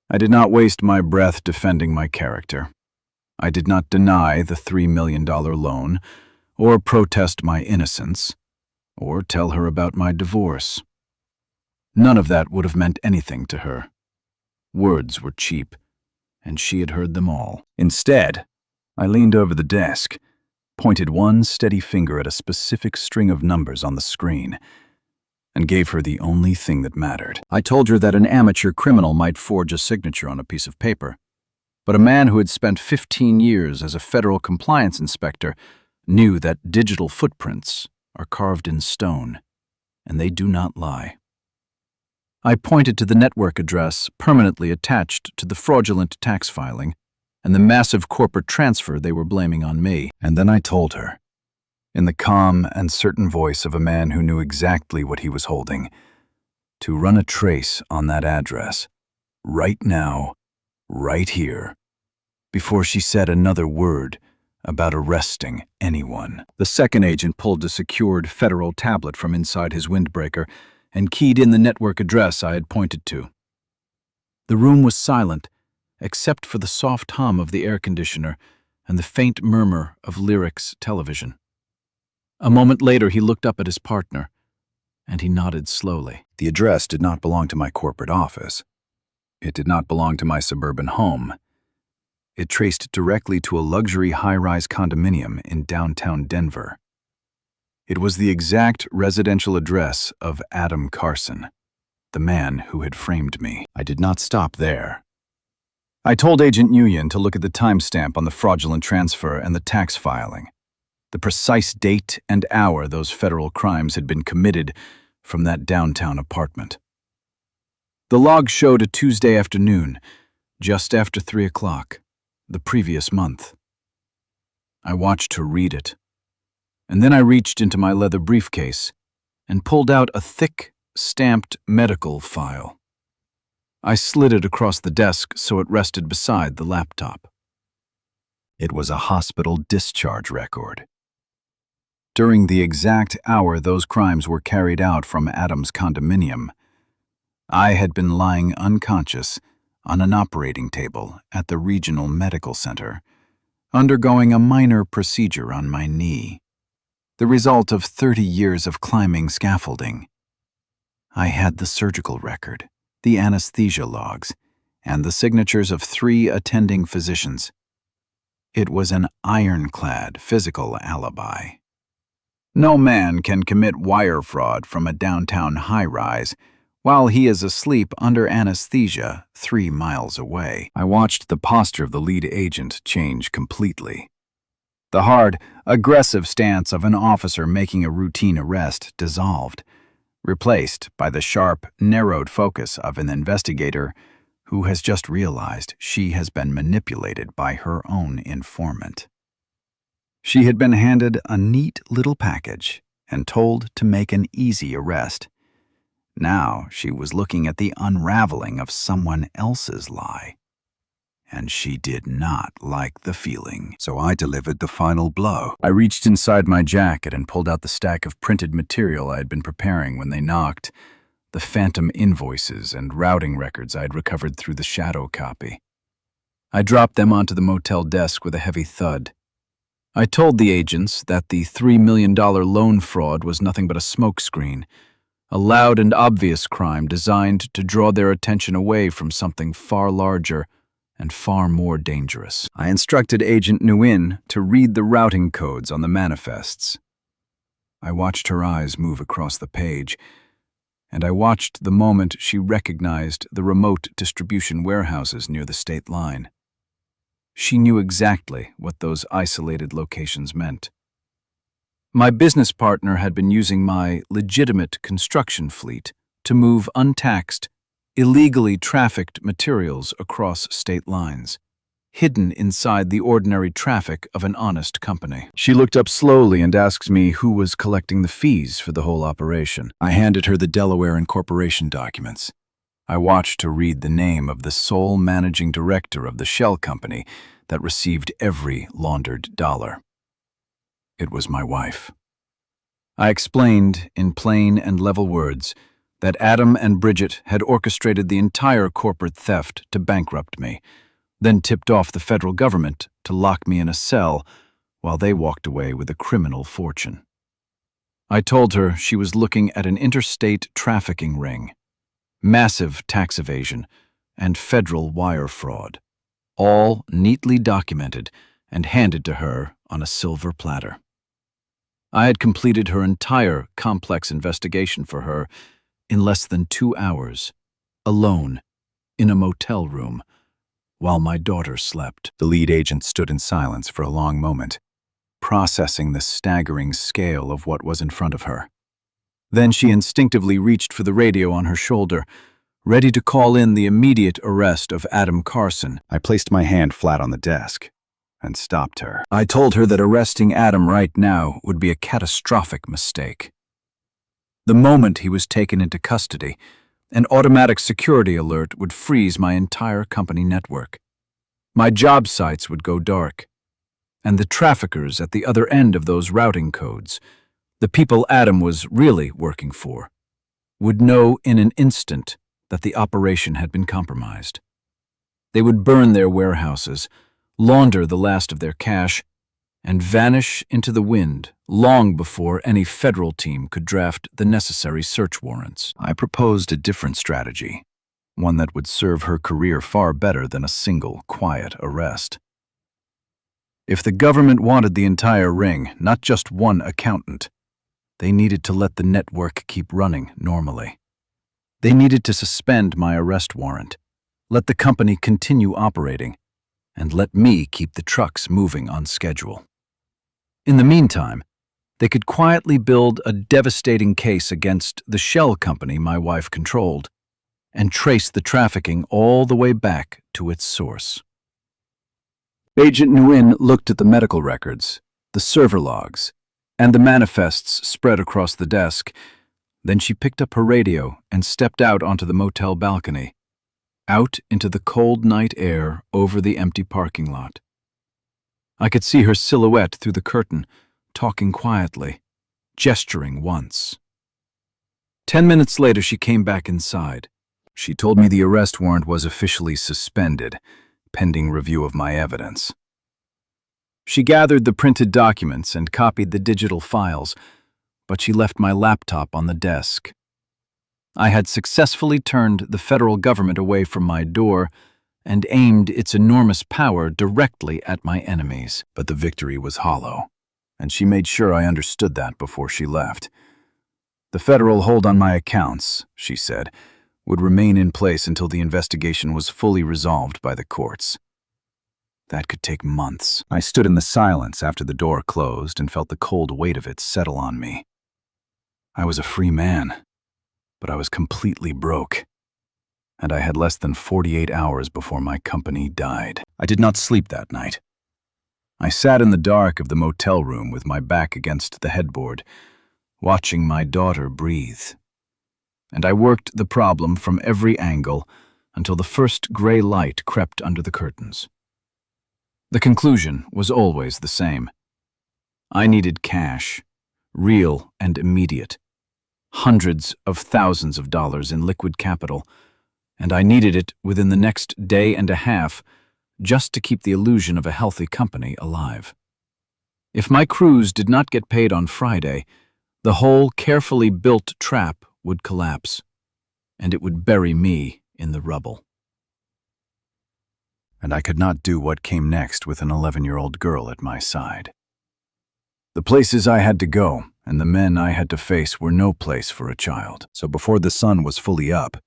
I did not waste my breath defending my character. I did not deny the $3 million loan, or protest my innocence, or tell her about my divorce. None of that would have meant anything to her. Words were cheap, and she had heard them all. Instead, I leaned over the desk, pointed one steady finger at a specific string of numbers on the screen, and gave her the only thing that mattered. I told her that an amateur criminal might forge a signature on a piece of paper, but a man who had spent 15 years as a federal compliance inspector knew that digital footprints are carved in stone, and they do not lie. I pointed to the network address permanently attached to the fraudulent tax filing and the massive corporate transfer they were blaming on me. And then I told her, in the calm and certain voice of a man who knew exactly what he was holding, to run a trace on that address, right now, right here, before she said another word about arresting anyone. The second agent pulled a secured federal tablet from inside his windbreaker and keyed in the network address I had pointed to. The room was silent, except for the soft hum of the air conditioner and the faint murmur of Lyric's television. A moment later, he looked up at his partner, and he nodded slowly. The address did not belong to my corporate office. It did not belong to my suburban home. It traced directly to a luxury high-rise condominium in downtown Denver. It was the exact residential address of Adam Carson, the man who had framed me. I did not stop there. I told Agent Nguyen to look at the timestamp on the fraudulent transfer and the tax filing, the precise date and hour those federal crimes had been committed from that downtown apartment. The log showed a Tuesday afternoon, just after 3 o'clock, the previous month. I watched her read it, and then I reached into my leather briefcase and pulled out a thick, stamped medical file. I slid it across the desk so it rested beside the laptop. It was a hospital discharge record. During the exact hour those crimes were carried out from Adam's condominium, I had been lying unconscious on an operating table at the regional medical center, undergoing a minor procedure on my knee, the result of 30 years of climbing scaffolding. I had the surgical record, the anesthesia logs, and the signatures of 3 attending physicians. It was an ironclad physical alibi. No man can commit wire fraud from a downtown high-rise while he is asleep under anesthesia 3 miles away. I watched the posture of the lead agent change completely. The hard, aggressive stance of an officer making a routine arrest dissolved, replaced by the sharp, narrowed focus of an investigator who has just realized she has been manipulated by her own informant. She had been handed a neat little package and told to make an easy arrest. Now she was looking at the unraveling of someone else's lie. And she did not like the feeling. So I delivered the final blow. I reached inside my jacket and pulled out the stack of printed material I had been preparing when they knocked, the phantom invoices and routing records I had recovered through the shadow copy. I dropped them onto the motel desk with a heavy thud. I told the agents that the $3 million loan fraud was nothing but a smokescreen, a loud and obvious crime designed to draw their attention away from something far larger and far more dangerous. I instructed Agent Nguyen to read the routing codes on the manifests. I watched her eyes move across the page, and I watched the moment she recognized the remote distribution warehouses near the state line. She knew exactly what those isolated locations meant. My business partner had been using my legitimate construction fleet to move untaxed, illegally trafficked materials across state lines, hidden inside the ordinary traffic of an honest company. She looked up slowly and asked me who was collecting the fees for the whole operation. I handed her the Delaware incorporation documents. I watched her read the name of the sole managing director of the shell company that received every laundered dollar. It was my wife. I explained in plain and level words that Adam and Bridget had orchestrated the entire corporate theft to bankrupt me, then tipped off the federal government to lock me in a cell while they walked away with a criminal fortune. I told her she was looking at an interstate trafficking ring, massive tax evasion, and federal wire fraud, all neatly documented and handed to her on a silver platter. I had completed her entire complex investigation for her in less than 2 hours, alone, in a motel room, while my daughter slept. The lead agent stood in silence for a long moment, processing the staggering scale of what was in front of her. Then she instinctively reached for the radio on her shoulder, ready to call in the immediate arrest of Adam Carson. I placed my hand flat on the desk and stopped her. I told her that arresting Adam right now would be a catastrophic mistake. The moment he was taken into custody, an automatic security alert would freeze my entire company network. My job sites would go dark, and the traffickers at the other end of those routing codes, the people Adam was really working for, would know in an instant that the operation had been compromised. They would burn their warehouses, launder the last of their cash, and vanish into the wind long before any federal team could draft the necessary search warrants. I proposed a different strategy, one that would serve her career far better than a single, quiet arrest. If the government wanted the entire ring, not just one accountant, they needed to let the network keep running normally. They needed to suspend my arrest warrant, let the company continue operating, and let me keep the trucks moving on schedule. In the meantime, they could quietly build a devastating case against the shell company my wife controlled and trace the trafficking all the way back to its source. Agent Nguyen looked at the medical records, the server logs, and the manifests spread across the desk. Then she picked up her radio and stepped out onto the motel balcony, out into the cold night air over the empty parking lot. I could see her silhouette through the curtain, talking quietly, gesturing once. 10 minutes later, she came back inside. She told me the arrest warrant was officially suspended, pending review of my evidence. She gathered the printed documents and copied the digital files, but she left my laptop on the desk. I had successfully turned the federal government away from my door and aimed its enormous power directly at my enemies. But the victory was hollow, and she made sure I understood that before she left. The federal hold on my accounts, she said, would remain in place until the investigation was fully resolved by the courts. That could take months. I stood in the silence after the door closed and felt the cold weight of it settle on me. I was a free man, but I was completely broke, and I had less than 48 hours before my company died. I did not sleep that night. I sat in the dark of the motel room with my back against the headboard, watching my daughter breathe. And I worked the problem from every angle until the first gray light crept under the curtains. The conclusion was always the same. I needed cash, real and immediate, hundreds of thousands of dollars in liquid capital, and I needed it within the next day and a half just to keep the illusion of a healthy company alive. If my crews did not get paid on Friday, the whole carefully built trap would collapse, and it would bury me in the rubble. And I could not do what came next with an 11-year-old girl at my side. The places I had to go and the men I had to face were no place for a child. So before the sun was fully up,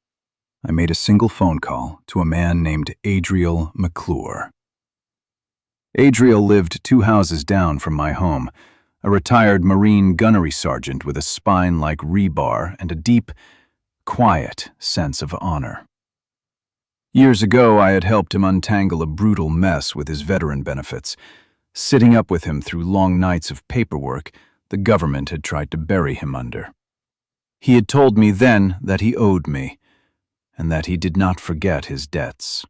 I made a single phone call to a man named Adriel McClure. Adriel lived 2 houses down from my home, a retired Marine gunnery sergeant with a spine like rebar and a deep, quiet sense of honor. Years ago, I had helped him untangle a brutal mess with his veteran benefits, sitting up with him through long nights of paperwork the government had tried to bury him under. He had told me then that he owed me, and that he did not forget his debts.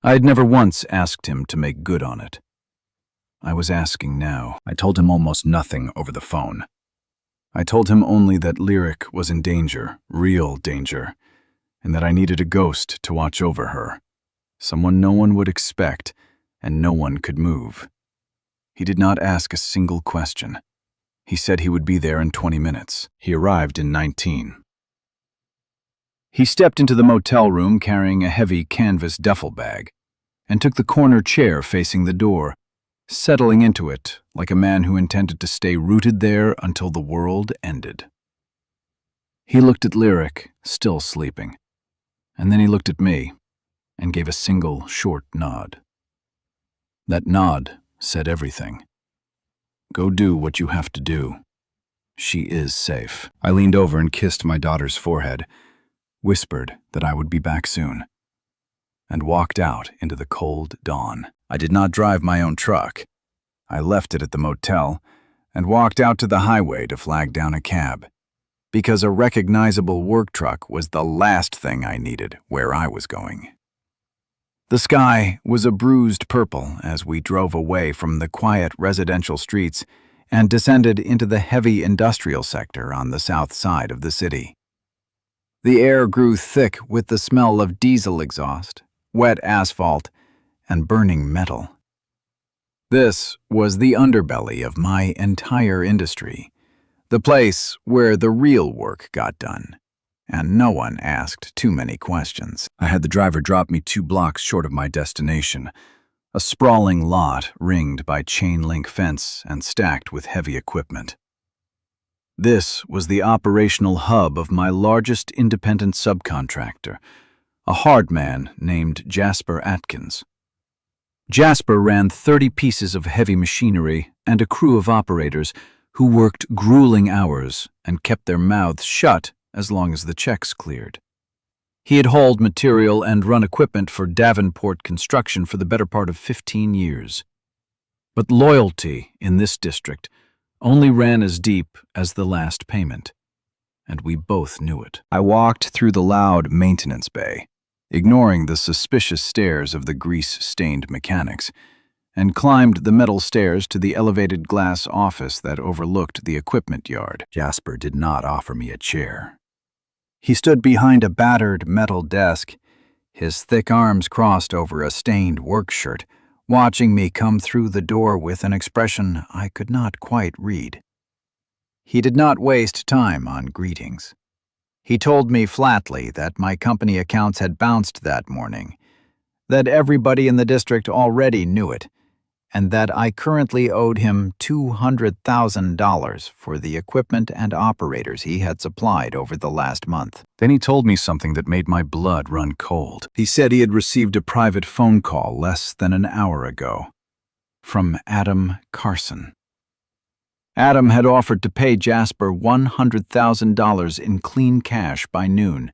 I had never once asked him to make good on it. I was asking now. I told him almost nothing over the phone. I told him only that Lyric was in danger, real danger, and that I needed a ghost to watch over her, someone no one would expect and no one could move. He did not ask a single question. He said he would be there in 20 minutes. He arrived in 19. He stepped into the motel room carrying a heavy canvas duffel bag and took the corner chair facing the door, settling into it like a man who intended to stay rooted there until the world ended. He looked at Lyric, still sleeping, and then he looked at me and gave a single short nod. That nod said everything. Go do what you have to do. She is safe. I leaned over and kissed my daughter's forehead, whispered that I would be back soon, and walked out into the cold dawn. I did not drive my own truck. I left it at the motel and walked out to the highway to flag down a cab, because a recognizable work truck was the last thing I needed where I was going. The sky was a bruised purple as we drove away from the quiet residential streets and descended into the heavy industrial sector on the south side of the city. The air grew thick with the smell of diesel exhaust, wet asphalt, and burning metal. This was the underbelly of my entire industry, the place where the real work got done, and no one asked too many questions. I had the driver drop me 2 blocks short of my destination, a sprawling lot ringed by chain-link fence and stacked with heavy equipment. This was the operational hub of my largest independent subcontractor, a hard man named Jasper Atkins. Jasper ran 30 pieces of heavy machinery and a crew of operators who worked grueling hours and kept their mouths shut as long as the checks cleared. He had hauled material and run equipment for Davenport Construction for the better part of 15 years. But loyalty in this district only ran as deep as the last payment, and we both knew it. I walked through the loud maintenance bay, ignoring the suspicious stares of the grease-stained mechanics, and climbed the metal stairs to the elevated glass office that overlooked the equipment yard. Jasper did not offer me a chair. He stood behind a battered metal desk, his thick arms crossed over a stained work shirt, watching me come through the door with an expression I could not quite read. He did not waste time on greetings. He told me flatly that my company accounts had bounced that morning, that everybody in the district already knew it, and that I currently owed him $200,000 for the equipment and operators he had supplied over the last month. Then he told me something that made my blood run cold. He said he had received a private phone call less than an hour ago from Adam Carson. Adam had offered to pay Jasper $100,000 in clean cash by noon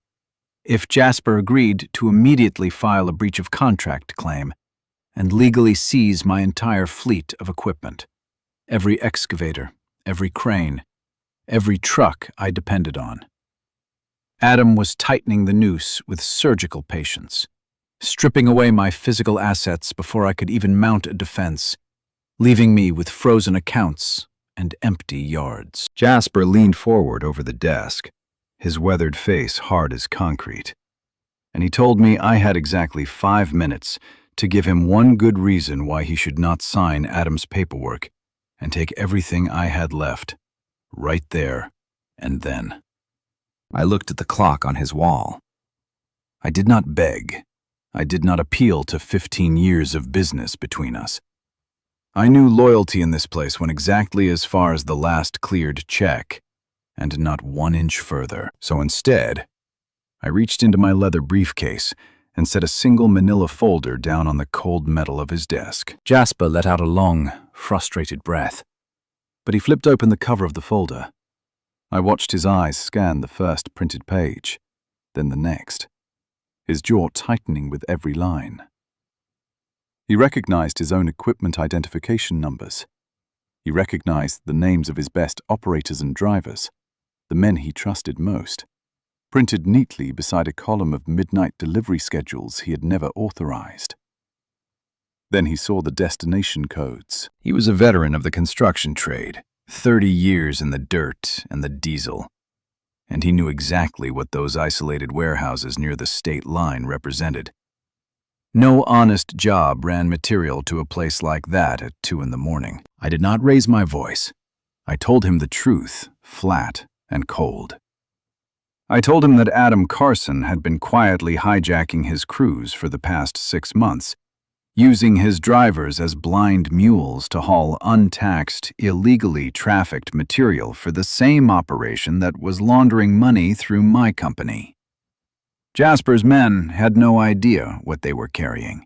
if Jasper agreed to immediately file a breach of contract claim and legally seize my entire fleet of equipment, every excavator, every crane, every truck I depended on. Adam was tightening the noose with surgical patience, stripping away my physical assets before I could even mount a defense, leaving me with frozen accounts and empty yards. Jasper leaned forward over the desk, his weathered face hard as concrete, and he told me I had exactly 5 minutes to give him one good reason why he should not sign Adam's paperwork and take everything I had left, right there and then. I looked at the clock on his wall. I did not beg. I did not appeal to 15 years of business between us. I knew loyalty in this place went exactly as far as the last cleared check, and not 1 inch further. So instead, I reached into my leather briefcase and set a single manila folder down on the cold metal of his desk. Jasper let out a long, frustrated breath, but he flipped open the cover of the folder. I watched his eyes scan the first printed page, then the next, his jaw tightening with every line. He recognized his own equipment identification numbers. He recognized the names of his best operators and drivers, the men he trusted most, printed neatly beside a column of midnight delivery schedules he had never authorized. Then he saw the destination codes. He was a veteran of the construction trade, 30 years in the dirt and the diesel, and he knew exactly what those isolated warehouses near the state line represented. No honest job ran material to a place like that at 2 a.m. I did not raise my voice. I told him the truth, flat and cold. I told him that Adam Carson had been quietly hijacking his crews for the past 6 months, using his drivers as blind mules to haul untaxed, illegally trafficked material for the same operation that was laundering money through my company. Jasper's men had no idea what they were carrying,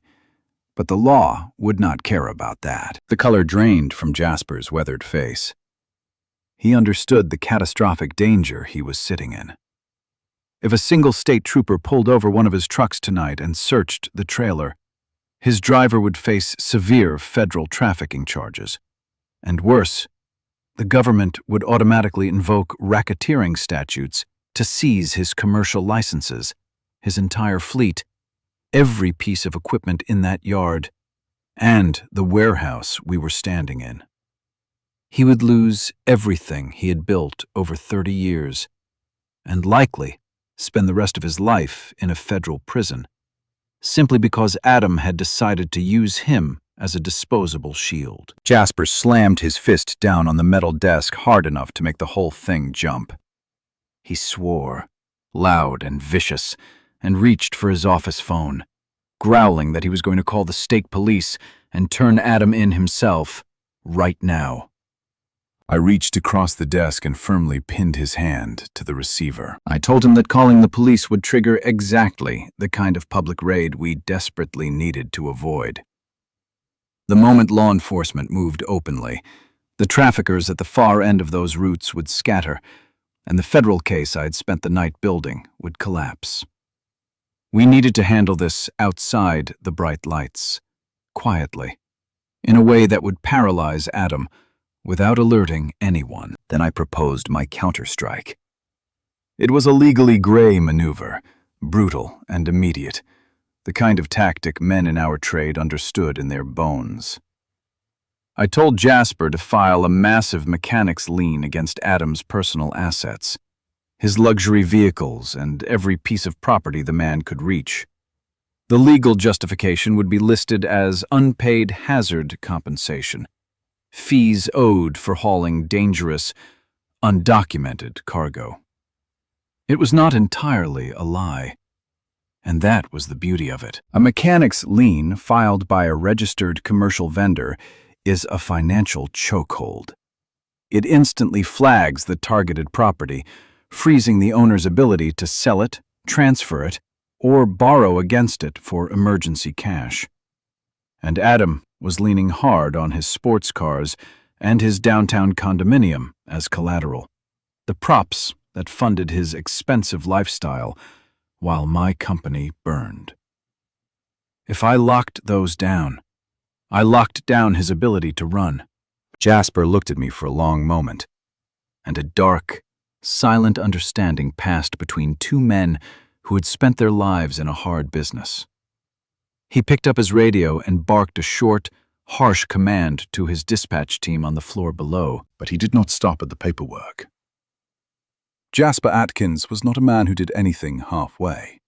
but the law would not care about that. The color drained from Jasper's weathered face. He understood the catastrophic danger he was sitting in. If a single state trooper pulled over one of his trucks tonight and searched the trailer, his driver would face severe federal trafficking charges. And worse, the government would automatically invoke racketeering statutes to seize his commercial licenses, his entire fleet, every piece of equipment in that yard, and the warehouse we were standing in. He would lose everything he had built over 30 years, and likely spend the rest of his life in a federal prison, simply because Adam had decided to use him as a disposable shield. Jasper slammed his fist down on the metal desk hard enough to make the whole thing jump. He swore, loud and vicious, and reached for his office phone, growling that he was going to call the state police and turn Adam in himself, right now. I reached across the desk and firmly pinned his hand to the receiver. I told him that calling the police would trigger exactly the kind of public raid we desperately needed to avoid. The moment law enforcement moved openly, the traffickers at the far end of those routes would scatter, and the federal case I'd spent the night building would collapse. We needed to handle this outside the bright lights, quietly, in a way that would paralyze Adam without alerting anyone. Then I proposed my counterstrike. It was a legally gray maneuver, brutal and immediate, the kind of tactic men in our trade understood in their bones. I told Jasper to file a massive mechanics lien against Adam's personal assets, his luxury vehicles, and every piece of property the man could reach. The legal justification would be listed as unpaid hazard compensation, fees owed for hauling dangerous, undocumented cargo. It was not entirely a lie, and that was the beauty of it. A mechanics lien filed by a registered commercial vendor is a financial chokehold. It instantly flags the targeted property, freezing the owner's ability to sell it, transfer it, or borrow against it for emergency cash. And Adam was leaning hard on his sports cars and his downtown condominium as collateral, the props that funded his expensive lifestyle while my company burned. If I locked those down, I locked down his ability to run. Jasper looked at me for a long moment, and a dark, silent understanding passed between two men who had spent their lives in a hard business. He picked up his radio and barked a short, harsh command to his dispatch team on the floor below, but he did not stop at the paperwork. Jasper Atkins was not a man who did anything halfway.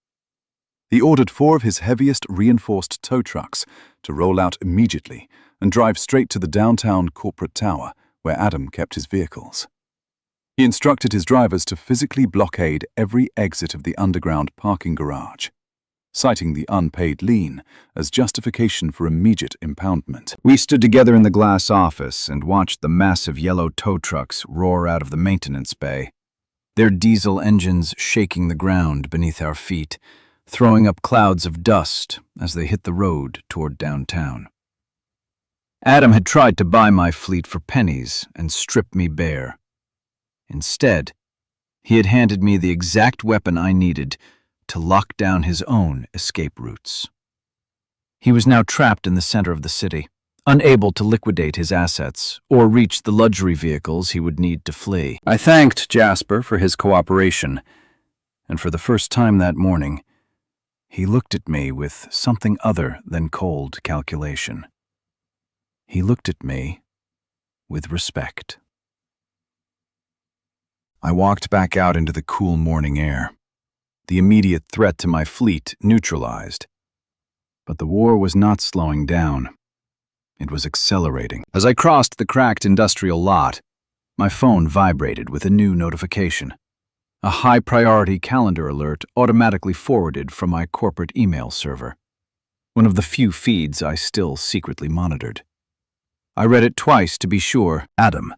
He ordered 4 of his heaviest reinforced tow trucks to roll out immediately and drive straight to the downtown corporate tower where Adam kept his vehicles. He instructed his drivers to physically blockade every exit of the underground parking garage, citing the unpaid lien as justification for immediate impoundment. We stood together in the glass office and watched the massive yellow tow trucks roar out of the maintenance bay, their diesel engines shaking the ground beneath our feet, throwing up clouds of dust as they hit the road toward downtown. Adam had tried to buy my fleet for pennies and strip me bare. Instead, he had handed me the exact weapon I needed to lock down his own escape routes. He was now trapped in the center of the city, unable to liquidate his assets or reach the luxury vehicles he would need to flee. I thanked Jasper for his cooperation, and for the first time that morning, he looked at me with something other than cold calculation. He looked at me with respect. I walked back out into the cool morning air, the immediate threat to my fleet neutralized. But the war was not slowing down. It was accelerating. As I crossed the cracked industrial lot, my phone vibrated with a new notification. A high-priority calendar alert automatically forwarded from my corporate email server, one of the few feeds I still secretly monitored. I read it twice to be sure. Adam,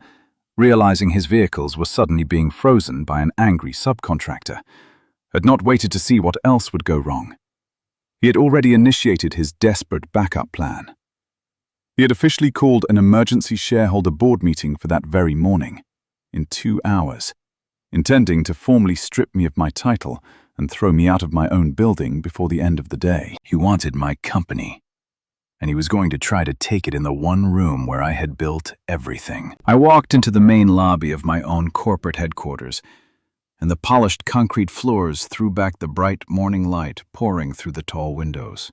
realizing his vehicles were suddenly being frozen by an angry subcontractor, had not waited to see what else would go wrong. He had already initiated his desperate backup plan. He had officially called an emergency shareholder board meeting for that very morning, in 2 hours, intending to formally strip me of my title and throw me out of my own building before the end of the day. He wanted my company, and he was going to try to take it in the one room where I had built everything. I walked into the main lobby of my own corporate headquarters, and the polished concrete floors threw back the bright morning light pouring through the tall windows.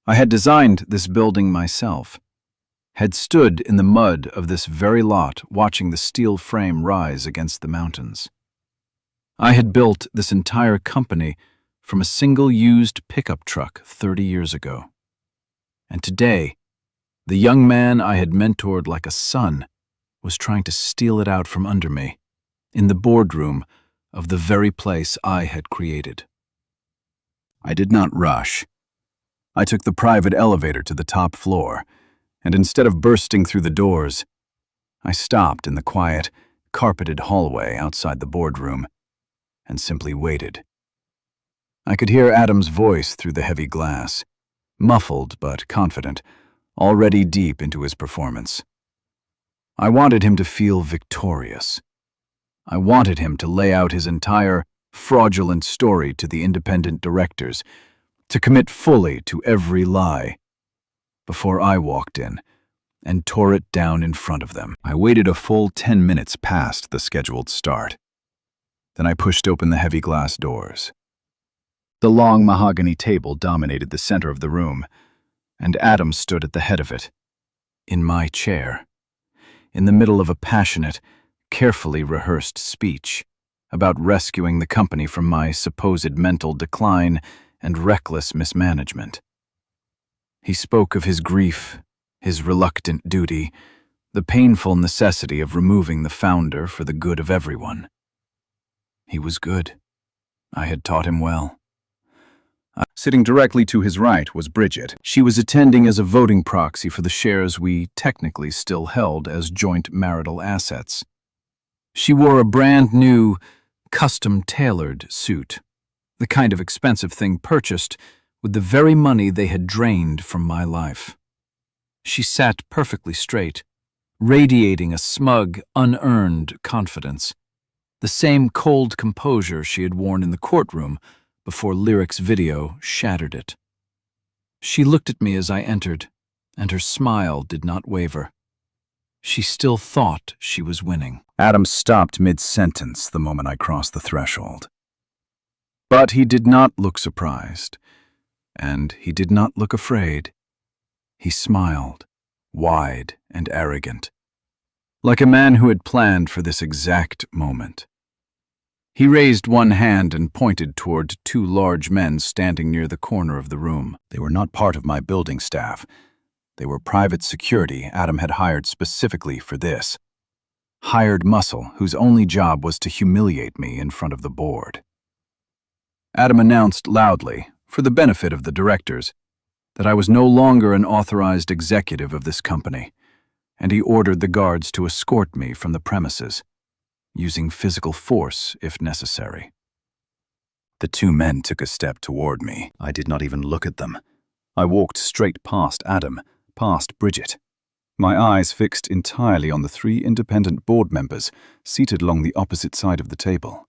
I had designed this building myself, had stood in the mud of this very lot watching the steel frame rise against the mountains. I had built this entire company from a single used pickup truck 30 years ago. And today, the young man I had mentored like a son was trying to steal it out from under me, in the boardroom of the very place I had created. I did not rush. I took the private elevator to the top floor, and instead of bursting through the doors, I stopped in the quiet, carpeted hallway outside the boardroom and simply waited. I could hear Adam's voice through the heavy glass, muffled but confident, already deep into his performance. I wanted him to feel victorious. I wanted him to lay out his entire fraudulent story to the independent directors, to commit fully to every lie, before I walked in and tore it down in front of them. I waited a full 10 minutes past the scheduled start. Then I pushed open the heavy glass doors. The long mahogany table dominated the center of the room, and Adam stood at the head of it, in my chair, in the middle of a passionate, carefully rehearsed speech about rescuing the company from my supposed mental decline and reckless mismanagement. He spoke of his grief, his reluctant duty, the painful necessity of removing the founder for the good of everyone. He was good. I had taught him well. Sitting directly to his right was Bridget. She was attending as a voting proxy for the shares we technically still held as joint marital assets. She wore a brand new, custom-tailored suit, the kind of expensive thing purchased with the very money they had drained from my life. She sat perfectly straight, radiating a smug, unearned confidence, the same cold composure she had worn in the courtroom before Lyric's video shattered it. She looked at me as I entered, and her smile did not waver. She still thought she was winning. Adam stopped mid-sentence the moment I crossed the threshold. But he did not look surprised, and he did not look afraid. He smiled, wide and arrogant, like a man who had planned for this exact moment. He raised one hand and pointed toward 2 large men standing near the corner of the room. They were not part of my building staff. They were private security Adam had hired specifically for this. Hired muscle whose only job was to humiliate me in front of the board. Adam announced loudly, for the benefit of the directors, that I was no longer an authorized executive of this company, and he ordered the guards to escort me from the premises, using physical force if necessary. The two men took a step toward me. I did not even look at them. I walked straight past Adam, past Bridget. My eyes fixed entirely on the three independent board members seated along the opposite side of the table.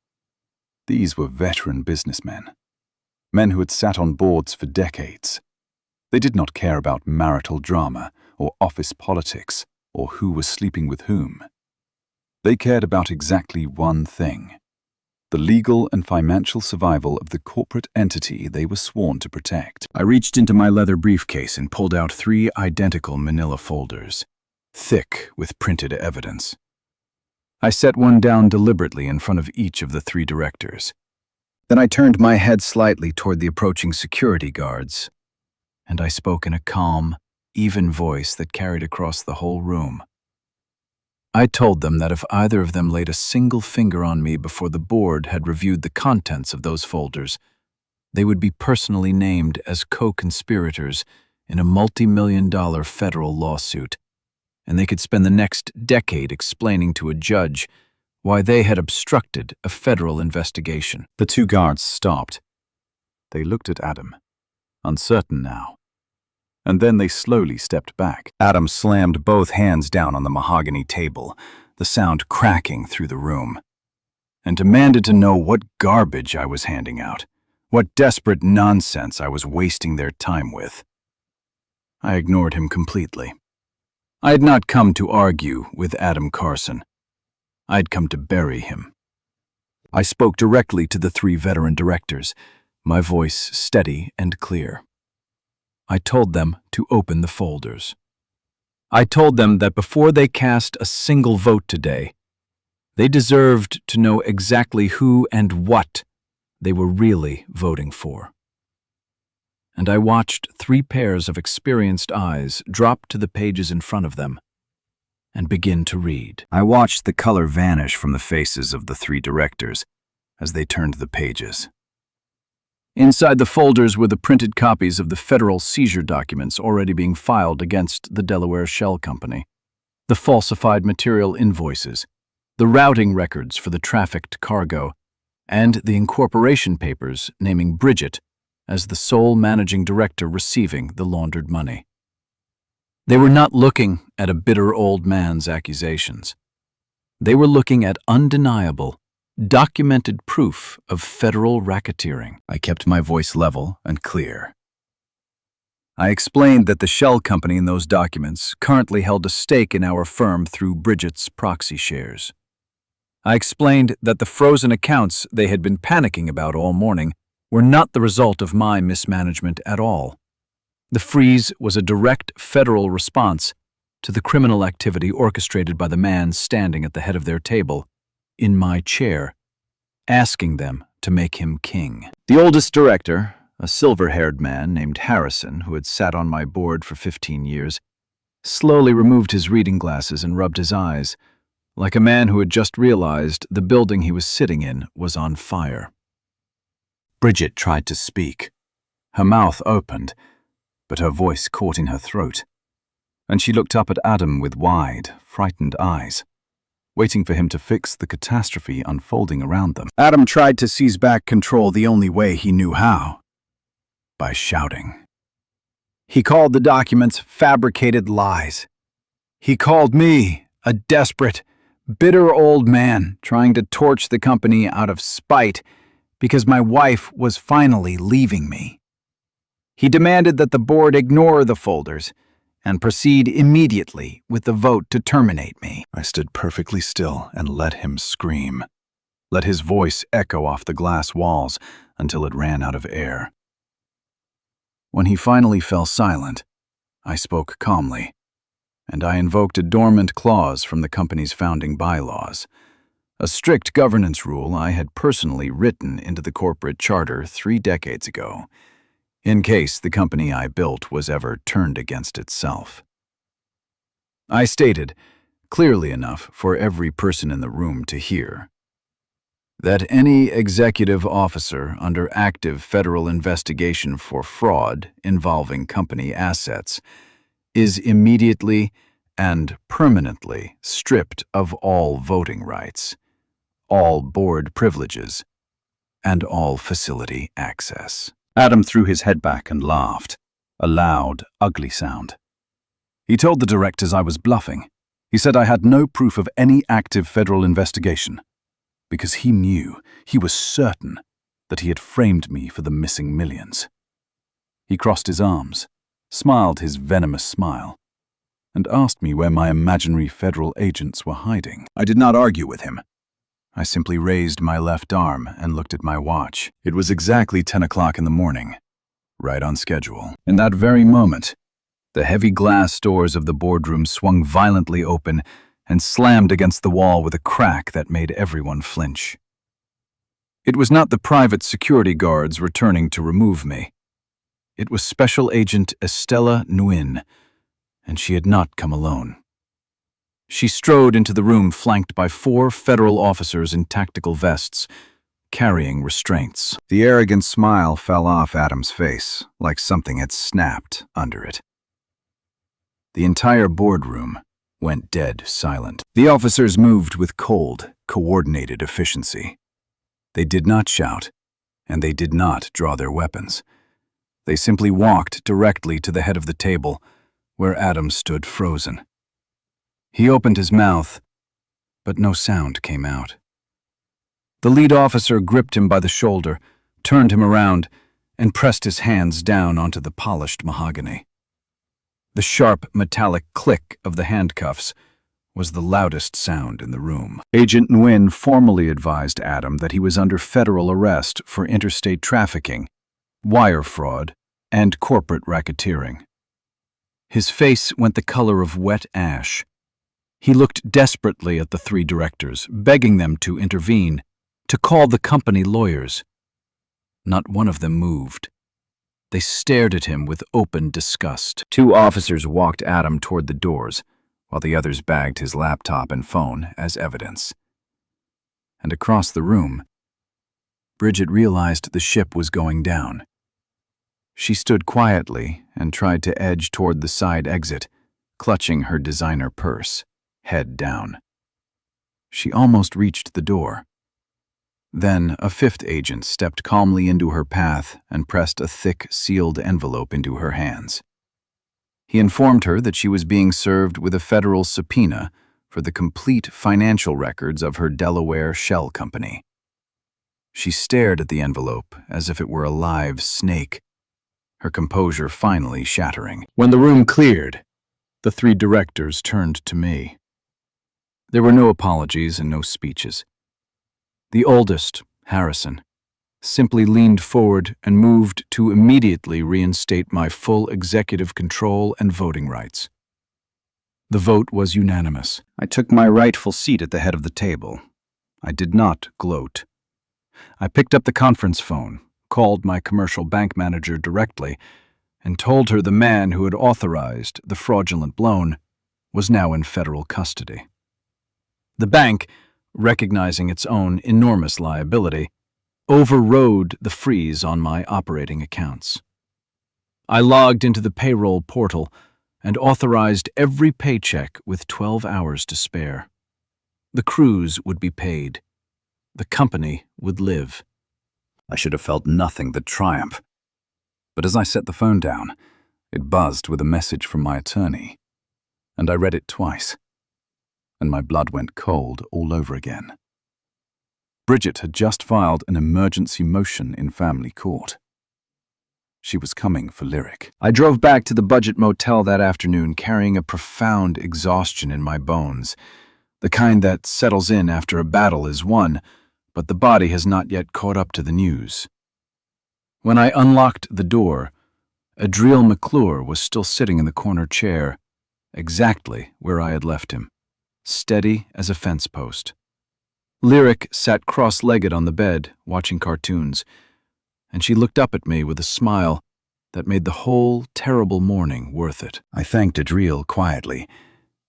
These were veteran businessmen, men who had sat on boards for decades. They did not care about marital drama or office politics or who was sleeping with whom. They cared about exactly one thing: the legal and financial survival of the corporate entity they were sworn to protect. I reached into my leather briefcase and pulled out 3 identical manila folders, thick with printed evidence. I set one down deliberately in front of each of the 3 directors. Then I turned my head slightly toward the approaching security guards, and I spoke in a calm, even voice that carried across the whole room. I told them that if either of them laid a single finger on me before the board had reviewed the contents of those folders, they would be personally named as co-conspirators in a multi-million-dollar federal lawsuit, and they could spend the next decade explaining to a judge why they had obstructed a federal investigation. The 2 guards stopped. They looked at Adam, uncertain now. And then they slowly stepped back. Adam slammed both hands down on the mahogany table, the sound cracking through the room, and demanded to know what garbage I was handing out, what desperate nonsense I was wasting their time with. I ignored him completely. I had not come to argue with Adam Carson. I'd come to bury him. I spoke directly to the 3 veteran directors, my voice steady and clear. I told them to open the folders. I told them that before they cast a single vote today, they deserved to know exactly who and what they were really voting for. And I watched 3 pairs of experienced eyes drop to the pages in front of them and begin to read. I watched the color vanish from the faces of the 3 directors as they turned the pages. Inside the folders were the printed copies of the federal seizure documents already being filed against the Delaware Shell Company, the falsified material invoices, the routing records for the trafficked cargo, and the incorporation papers naming Bridget as the sole managing director receiving the laundered money. They were not looking at a bitter old man's accusations. They were looking at undeniable, documented proof of federal racketeering. I kept my voice level and clear. I explained that the Shell Company in those documents currently held a stake in our firm through Bridget's proxy shares. I explained that the frozen accounts they had been panicking about all morning were not the result of my mismanagement at all. The freeze was a direct federal response to the criminal activity orchestrated by the man standing at the head of their table, in my chair, asking them to make him king. The oldest director, a silver-haired man named Harrison, who had sat on my board for 15 years, slowly removed his reading glasses and rubbed his eyes, like a man who had just realized the building he was sitting in was on fire. Bridget tried to speak. Her mouth opened, but her voice caught in her throat, and she looked up at Adam with wide, frightened eyes, waiting for him to fix the catastrophe unfolding around them. Adam tried to seize back control the only way he knew how: by shouting. He called the documents fabricated lies. He called me a desperate, bitter old man trying to torch the company out of spite because my wife was finally leaving me. He demanded that the board ignore the folders and proceed immediately with the vote to terminate me. I stood perfectly still and let him scream. Let his voice echo off the glass walls until it ran out of air. When he finally fell silent, I spoke calmly, and I invoked a dormant clause from the company's founding bylaws, a strict governance rule I had personally written into the corporate charter 3 decades ago, in case the company I built was ever turned against itself. I stated, clearly enough for every person in the room to hear, that any executive officer under active federal investigation for fraud involving company assets is immediately and permanently stripped of all voting rights, all board privileges, and all facility access. Adam threw his head back and laughed, a loud, ugly sound. He told the directors I was bluffing. He said I had no proof of any active federal investigation, because he knew, he was certain, that he had framed me for the missing millions. He crossed his arms, smiled his venomous smile, and asked me where my imaginary federal agents were hiding. I did not argue with him. I simply raised my left arm and looked at my watch. It was exactly 10 o'clock in the morning, right on schedule. In that very moment, the heavy glass doors of the boardroom swung violently open and slammed against the wall with a crack that made everyone flinch. It was not the private security guards returning to remove me. It was Special Agent Estella Nguyen, and she had not come alone. She strode into the room flanked by 4 federal officers in tactical vests, carrying restraints. The arrogant smile fell off Adam's face, like something had snapped under it. The entire boardroom went dead silent. The officers moved with cold, coordinated efficiency. They did not shout, and they did not draw their weapons. They simply walked directly to the head of the table, where Adam stood frozen. He opened his mouth, but no sound came out. The lead officer gripped him by the shoulder, turned him around, and pressed his hands down onto the polished mahogany. The sharp, metallic click of the handcuffs was the loudest sound in the room. Agent Nguyen formally advised Adam that he was under federal arrest for interstate trafficking, wire fraud, and corporate racketeering. His face went the color of wet ash. He looked desperately at the 3 directors, begging them to intervene, to call the company lawyers. Not one of them moved. They stared at him with open disgust. 2 officers walked Adam toward the doors, while the others bagged his laptop and phone as evidence. And across the room, Bridget realized the ship was going down. She stood quietly and tried to edge toward the side exit, clutching her designer purse, head down. She almost reached the door. Then a 5th agent stepped calmly into her path and pressed a thick, sealed envelope into her hands. He informed her that she was being served with a federal subpoena for the complete financial records of her Delaware shell company. She stared at the envelope as if it were a live snake, her composure finally shattering. When the room cleared, the 3 directors turned to me. There were no apologies and no speeches. The oldest, Harrison, simply leaned forward and moved to immediately reinstate my full executive control and voting rights. The vote was unanimous. I took my rightful seat at the head of the table. I did not gloat. I picked up the conference phone, called my commercial bank manager directly, and told her the man who had authorized the fraudulent loan was now in federal custody. The bank, recognizing its own enormous liability, overrode the freeze on my operating accounts. I logged into the payroll portal and authorized every paycheck with 12 hours to spare. The crews would be paid. The company would live. I should have felt nothing but triumph. But as I set the phone down, it buzzed with a message from my attorney, and I read it twice, and my blood went cold all over again. Bridget had just filed an emergency motion in family court. She was coming for Lyric. I drove back to the budget motel that afternoon carrying a profound exhaustion in my bones, the kind that settles in after a battle is won, but the body has not yet caught up to the news. When I unlocked the door, Adriel McClure was still sitting in the corner chair, exactly where I had left him, steady as a fence post. Lyric sat cross-legged on the bed, watching cartoons, and she looked up at me with a smile that made the whole terrible morning worth it. I thanked Adriel quietly,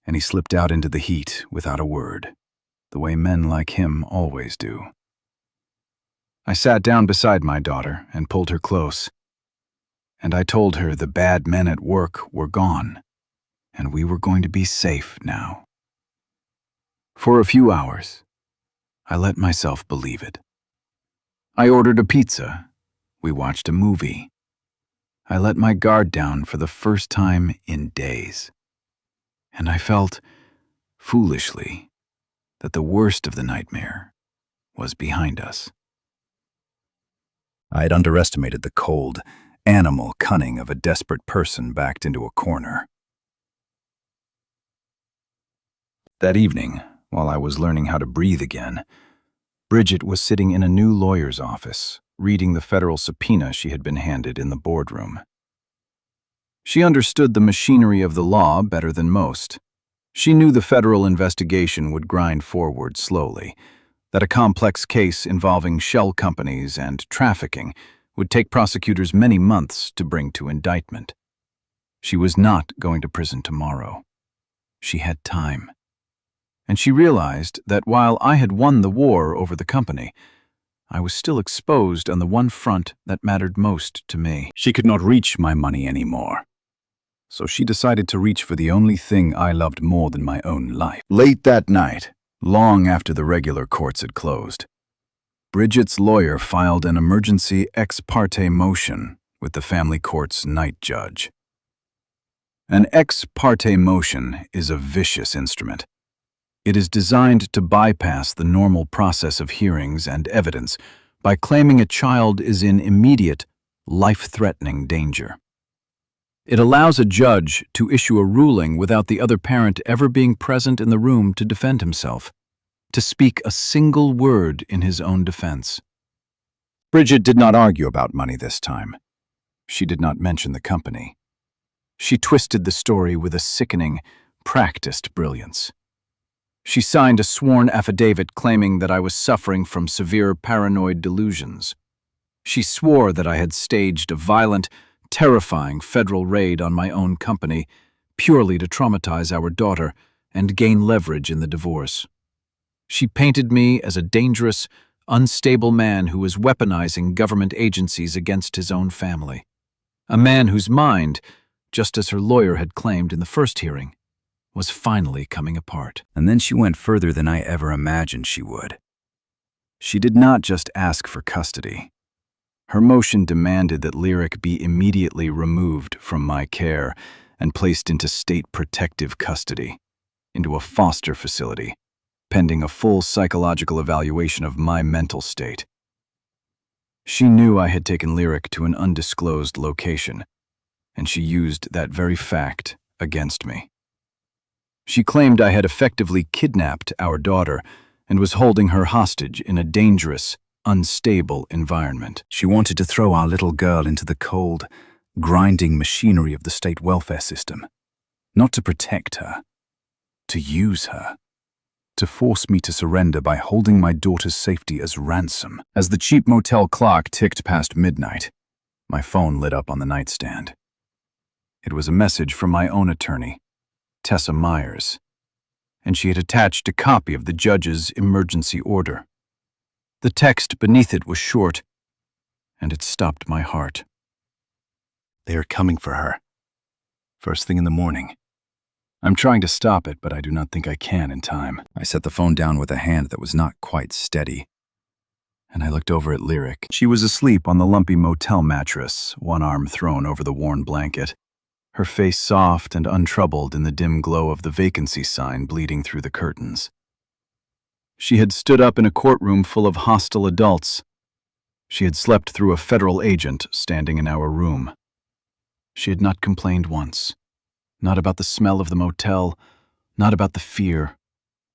and he slipped out into the heat without a word, the way men like him always do. I sat down beside my daughter and pulled her close, and I told her the bad men at work were gone, and we were going to be safe now. For a few hours, I let myself believe it. I ordered a pizza. We watched a movie. I let my guard down for the first time in days. And I felt, foolishly, that the worst of the nightmare was behind us. I had underestimated the cold, animal cunning of a desperate person backed into a corner. That evening, while I was learning how to breathe again, Bridget was sitting in a new lawyer's office, reading the federal subpoena she had been handed in the boardroom. She understood the machinery of the law better than most. She knew the federal investigation would grind forward slowly, that a complex case involving shell companies and trafficking would take prosecutors many months to bring to indictment. She was not going to prison tomorrow. She had time. And she realized that while I had won the war over the company, I was still exposed on the one front that mattered most to me. She could not reach my money anymore. So she decided to reach for the only thing I loved more than my own life. Late that night, long after the regular courts had closed, Bridget's lawyer filed an emergency ex parte motion with the family court's night judge. An ex parte motion is a vicious instrument. It is designed to bypass the normal process of hearings and evidence by claiming a child is in immediate, life-threatening danger. It allows a judge to issue a ruling without the other parent ever being present in the room to defend himself, to speak a single word in his own defense. Bridget did not argue about money this time. She did not mention the company. She twisted the story with a sickening, practiced brilliance. She signed a sworn affidavit claiming that I was suffering from severe paranoid delusions. She swore that I had staged a violent, terrifying federal raid on my own company purely to traumatize our daughter and gain leverage in the divorce. She painted me as a dangerous, unstable man who was weaponizing government agencies against his own family. A man whose mind, just as her lawyer had claimed in the first hearing, was finally coming apart. And then she went further than I ever imagined she would. She did not just ask for custody. Her motion demanded that Lyric be immediately removed from my care and placed into state protective custody, into a foster facility, pending a full psychological evaluation of my mental state. She knew I had taken Lyric to an undisclosed location, and she used that very fact against me. She claimed I had effectively kidnapped our daughter and was holding her hostage in a dangerous, unstable environment. She wanted to throw our little girl into the cold, grinding machinery of the state welfare system, not to protect her, to use her, to force me to surrender by holding my daughter's safety as ransom. As the cheap motel clock ticked past midnight, my phone lit up on the nightstand. It was a message from my own attorney, Tessa Myers, and she had attached a copy of the judge's emergency order. The text beneath it was short, and it stopped my heart. They are coming for her. First thing in the morning. I'm trying to stop it, but I do not think I can in time. I set the phone down with a hand that was not quite steady, and I looked over at Lyric. She was asleep on the lumpy motel mattress, one arm thrown over the worn blanket, her face soft and untroubled in the dim glow of the vacancy sign bleeding through the curtains. She had stood up in a courtroom full of hostile adults. She had slept through a federal agent standing in our room. She had not complained once. Not about the smell of the motel, not about the fear,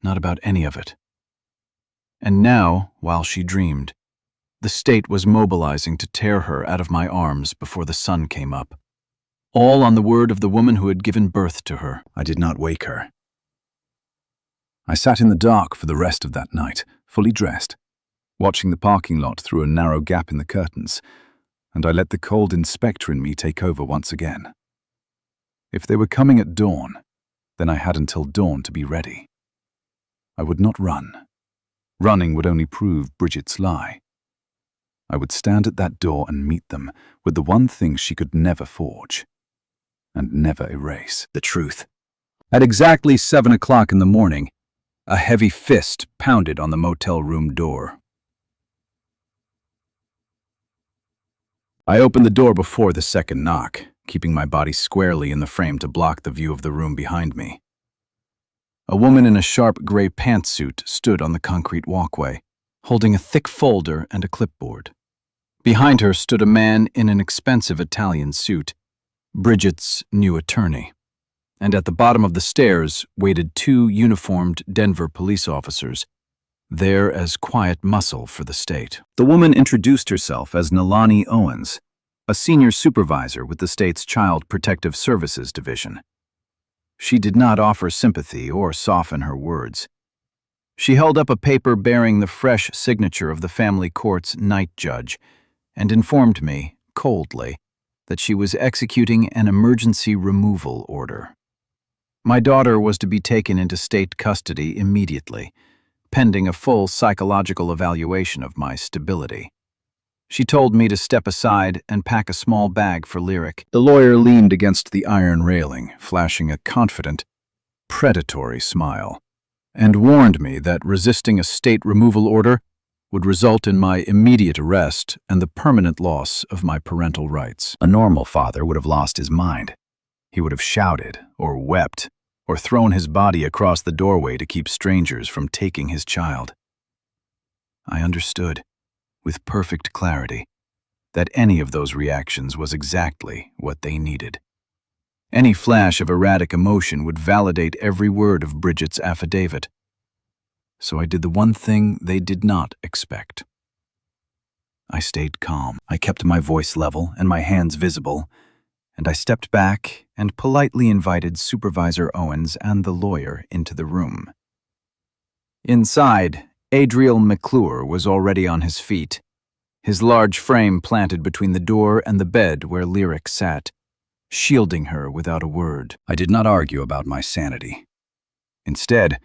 not about any of it. And now, while she dreamed, the state was mobilizing to tear her out of my arms before the sun came up. All on the word of the woman who had given birth to her. I did not wake her. I sat in the dark for the rest of that night, fully dressed, watching the parking lot through a narrow gap in the curtains, and I let the cold inspector in me take over once again. If they were coming at dawn, then I had until dawn to be ready. I would not run. Running would only prove Bridget's lie. I would stand at that door and meet them with the one thing she could never forge and never erase: the truth. At exactly 7 o'clock in the morning, a heavy fist pounded on the motel room door. I opened the door before the second knock, keeping my body squarely in the frame to block the view of the room behind me. A woman in a sharp gray pantsuit stood on the concrete walkway, holding a thick folder and a clipboard. Behind her stood a man in an expensive Italian suit, Bridget's new attorney. And at the bottom of the stairs waited two uniformed Denver police officers, there as quiet muscle for the state. The woman introduced herself as Nalani Owens, a senior supervisor with the state's Child Protective Services Division. She did not offer sympathy or soften her words. She held up a paper bearing the fresh signature of the family court's night judge and informed me, coldly, that she was executing an emergency removal order. My daughter was to be taken into state custody immediately, pending a full psychological evaluation of my stability. She told me to step aside and pack a small bag for Lyric. The lawyer leaned against the iron railing, flashing a confident, predatory smile, and warned me that resisting a state removal order would result in my immediate arrest and the permanent loss of my parental rights. A normal father would have lost his mind. He would have shouted or wept or thrown his body across the doorway to keep strangers from taking his child. I understood, with perfect clarity, that any of those reactions was exactly what they needed. Any flash of erratic emotion would validate every word of Bridget's affidavit. So I did the one thing they did not expect. I stayed calm. I kept my voice level and my hands visible, and I stepped back and politely invited Supervisor Owens and the lawyer into the room. Inside, Adriel McClure was already on his feet, his large frame planted between the door and the bed where Lyric sat, shielding her without a word. I did not argue about my sanity. Instead,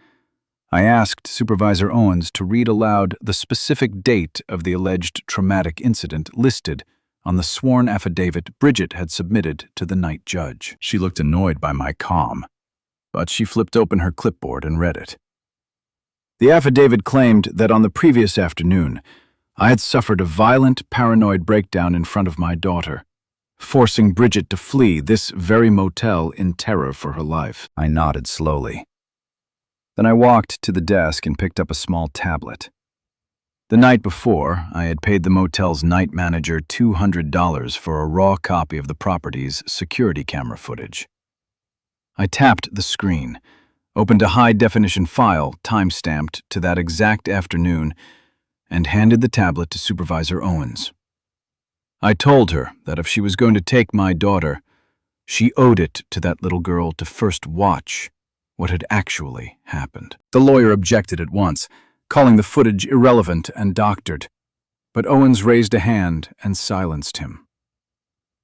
I asked Supervisor Owens to read aloud the specific date of the alleged traumatic incident listed on the sworn affidavit Bridget had submitted to the night judge. She looked annoyed by my calm, but she flipped open her clipboard and read it. The affidavit claimed that on the previous afternoon, I had suffered a violent, paranoid breakdown in front of my daughter, forcing Bridget to flee this very motel in terror for her life. I nodded slowly. Then I walked to the desk and picked up a small tablet. The night before, I had paid the motel's night manager $200 for a raw copy of the property's security camera footage. I tapped the screen, opened a high-definition file time-stamped to that exact afternoon, and handed the tablet to Supervisor Owens. I told her that if she was going to take my daughter, she owed it to that little girl to first watch what had actually happened. The lawyer objected at once, calling the footage irrelevant and doctored, but Owens raised a hand and silenced him.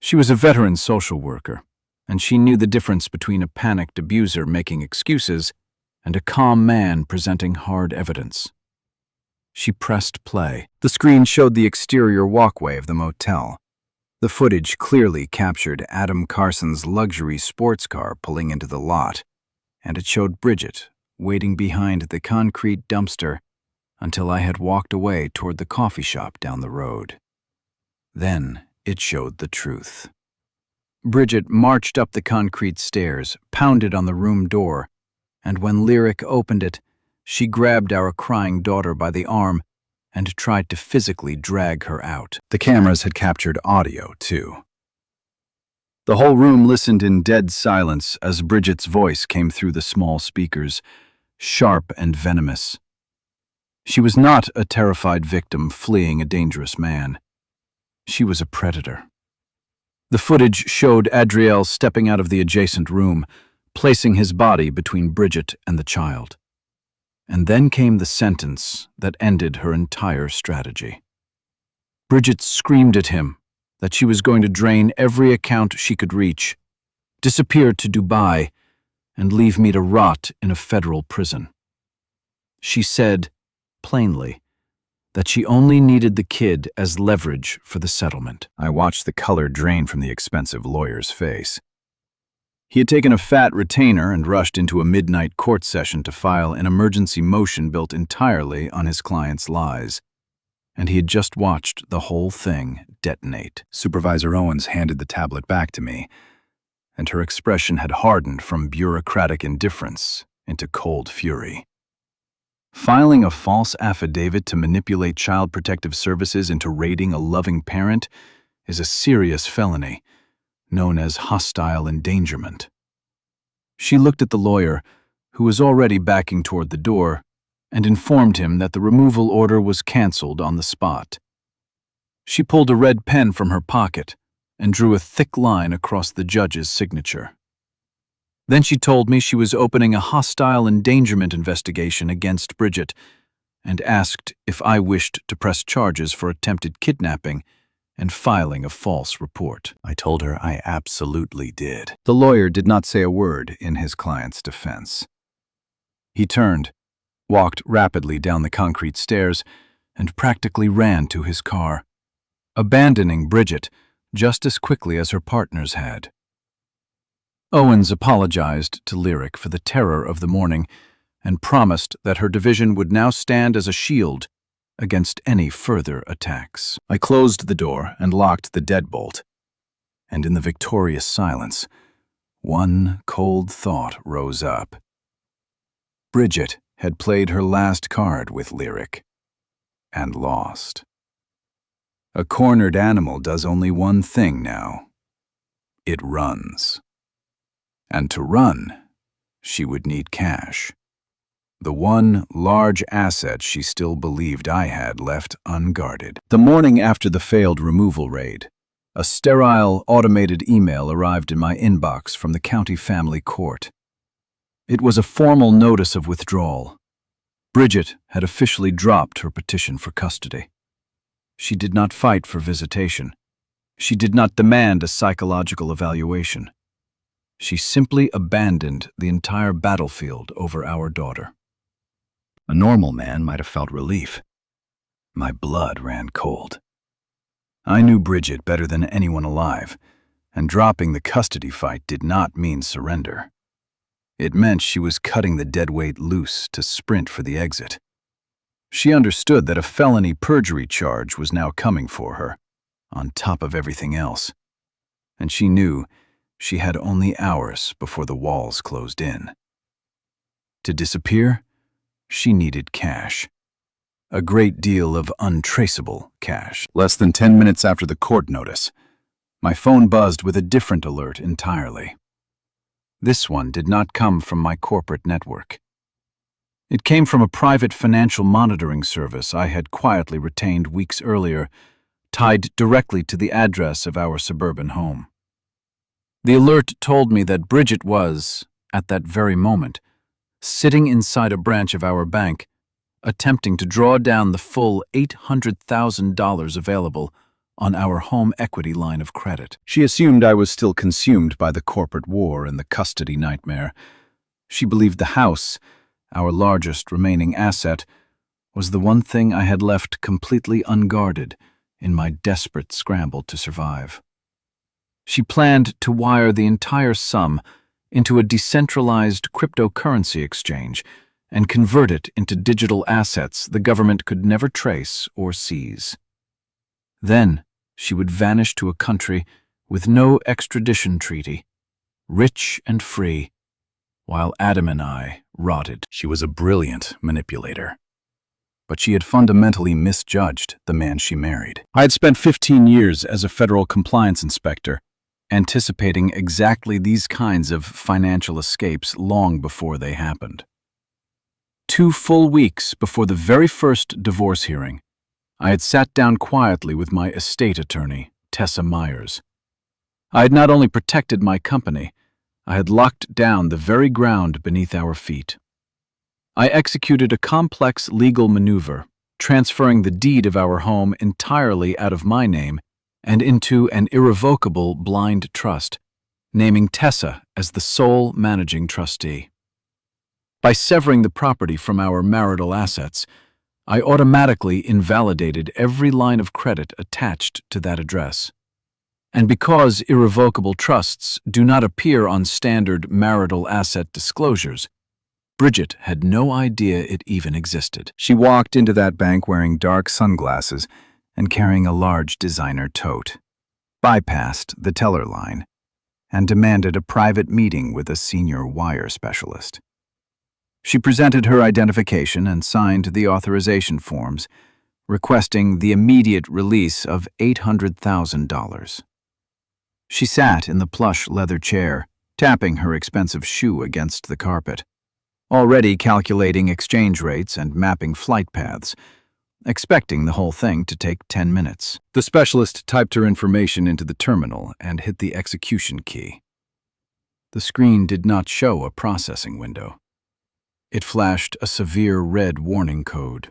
She was a veteran social worker, and she knew the difference between a panicked abuser making excuses and a calm man presenting hard evidence. She pressed play. The screen showed the exterior walkway of the motel. The footage clearly captured Adam Carson's luxury sports car pulling into the lot, and it showed Bridget waiting behind the concrete dumpster until I had walked away toward the coffee shop down the road. Then it showed the truth. Bridget marched up the concrete stairs, pounded on the room door, and when Lyric opened it, she grabbed our crying daughter by the arm and tried to physically drag her out. The cameras had captured audio, too. The whole room listened in dead silence as Bridget's voice came through the small speakers, sharp and venomous. She was not a terrified victim fleeing a dangerous man. She was a predator. The footage showed Adriel stepping out of the adjacent room, placing his body between Bridget and the child. And then came the sentence that ended her entire strategy. Bridget screamed at him that she was going to drain every account she could reach, disappear to Dubai, and leave me to rot in a federal prison. She said, plainly, that she only needed the kid as leverage for the settlement. I watched the color drain from the expensive lawyer's face. He had taken a fat retainer and rushed into a midnight court session to file an emergency motion built entirely on his client's lies, and he had just watched the whole thing detonate. Supervisor Owens handed the tablet back to me, and her expression had hardened from bureaucratic indifference into cold fury. Filing a false affidavit to manipulate Child Protective Services into raiding a loving parent is a serious felony, known as hostile endangerment. She looked at the lawyer, who was already backing toward the door, and informed him that the removal order was canceled on the spot. She pulled a red pen from her pocket and drew a thick line across the judge's signature. Then she told me she was opening a hostile endangerment investigation against Bridget and asked if I wished to press charges for attempted kidnapping and filing a false report. I told her I absolutely did. The lawyer did not say a word in his client's defense. He turned, walked rapidly down the concrete stairs, and practically ran to his car, abandoning Bridget just as quickly as her partners had. Owens apologized to Lyric for the terror of the morning and promised that her division would now stand as a shield against any further attacks. I closed the door and locked the deadbolt, and in the victorious silence, one cold thought rose up. Bridget had played her last card with Lyric and lost. A cornered animal does only one thing now. It runs. And to run, she would need cash. The one large asset she still believed I had left unguarded. The morning after the failed removal raid, a sterile, automated email arrived in my inbox from the county family court. It was a formal notice of withdrawal. Bridget had officially dropped her petition for custody. She did not fight for visitation. She did not demand a psychological evaluation. She simply abandoned the entire battlefield over our daughter. A normal man might have felt relief. My blood ran cold. I knew Bridget better than anyone alive, and dropping the custody fight did not mean surrender. It meant she was cutting the deadweight loose to sprint for the exit. She understood that a felony perjury charge was now coming for her, on top of everything else, and she knew she had only hours before the walls closed in. To disappear, she needed cash. A great deal of untraceable cash. Less than 10 minutes after the court notice, my phone buzzed with a different alert entirely. This one did not come from my corporate network. It came from a private financial monitoring service I had quietly retained weeks earlier, tied directly to the address of our suburban home. The alert told me that Bridget was, at that very moment, sitting inside a branch of our bank, attempting to draw down the full $800,000 available on our home equity line of credit. She assumed I was still consumed by the corporate war and the custody nightmare. She believed the house, our largest remaining asset, was the one thing I had left completely unguarded in my desperate scramble to survive. She planned to wire the entire sum into a decentralized cryptocurrency exchange and convert it into digital assets the government could never trace or seize. Then she would vanish to a country with no extradition treaty, rich and free, while Adam and I rotted. She was a brilliant manipulator, but she had fundamentally misjudged the man she married. I had spent 15 years as a federal compliance inspector, anticipating exactly these kinds of financial escapes long before they happened. 2 full weeks before the very first divorce hearing, I had sat down quietly with my estate attorney, Tessa Myers. I had not only protected my company, I had locked down the very ground beneath our feet. I executed a complex legal maneuver, transferring the deed of our home entirely out of my name and into an irrevocable blind trust, naming Tessa as the sole managing trustee. By severing the property from our marital assets, I automatically invalidated every line of credit attached to that address. And because irrevocable trusts do not appear on standard marital asset disclosures, Bridget had no idea it even existed. She walked into that bank wearing dark sunglasses and carrying a large designer tote, bypassed the teller line, and demanded a private meeting with a senior wire specialist. She presented her identification and signed the authorization forms, requesting the immediate release of $800,000. She sat in the plush leather chair, tapping her expensive shoe against the carpet, already calculating exchange rates and mapping flight paths, expecting the whole thing to take 10 minutes. The specialist typed her information into the terminal and hit the execution key. The screen did not show a processing window. It flashed a severe red warning code.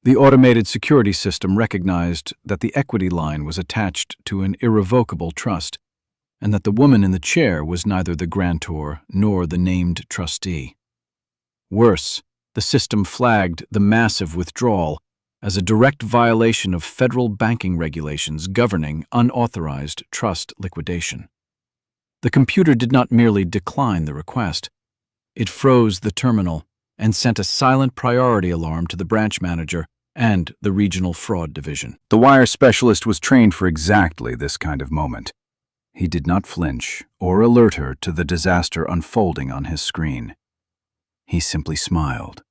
The automated security system recognized that the equity line was attached to an irrevocable trust, and that the woman in the chair was neither the grantor nor the named trustee. Worse, the system flagged the massive withdrawal as a direct violation of federal banking regulations governing unauthorized trust liquidation. The computer did not merely decline the request. It froze the terminal and sent a silent priority alarm to the branch manager and the regional fraud division. The wire specialist was trained for exactly this kind of moment. He did not flinch or alert her to the disaster unfolding on his screen. He simply smiled,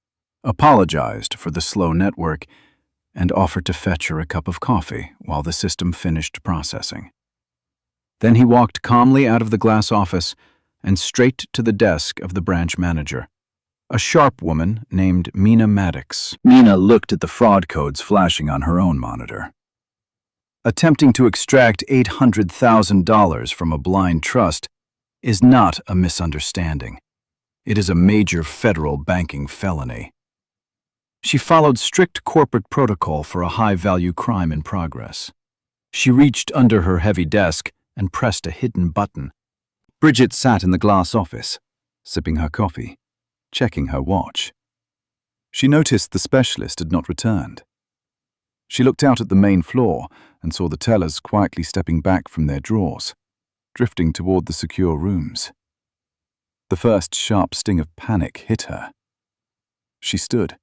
apologized for the slow network, and offered to fetch her a cup of coffee while the system finished processing. Then he walked calmly out of the glass office and straight to the desk of the branch manager, a sharp woman named Mina Maddox. Mina looked at the fraud codes flashing on her own monitor. Attempting to extract $800,000 from a blind trust is not a misunderstanding. It is a major federal banking felony. She followed strict corporate protocol for a high-value crime in progress. She reached under her heavy desk and pressed a hidden button. Bridget sat in the glass office, sipping her coffee, checking her watch. She noticed the specialist had not returned. She looked out at the main floor and saw the tellers quietly stepping back from their drawers, drifting toward the secure rooms. The first sharp sting of panic hit her. She stood,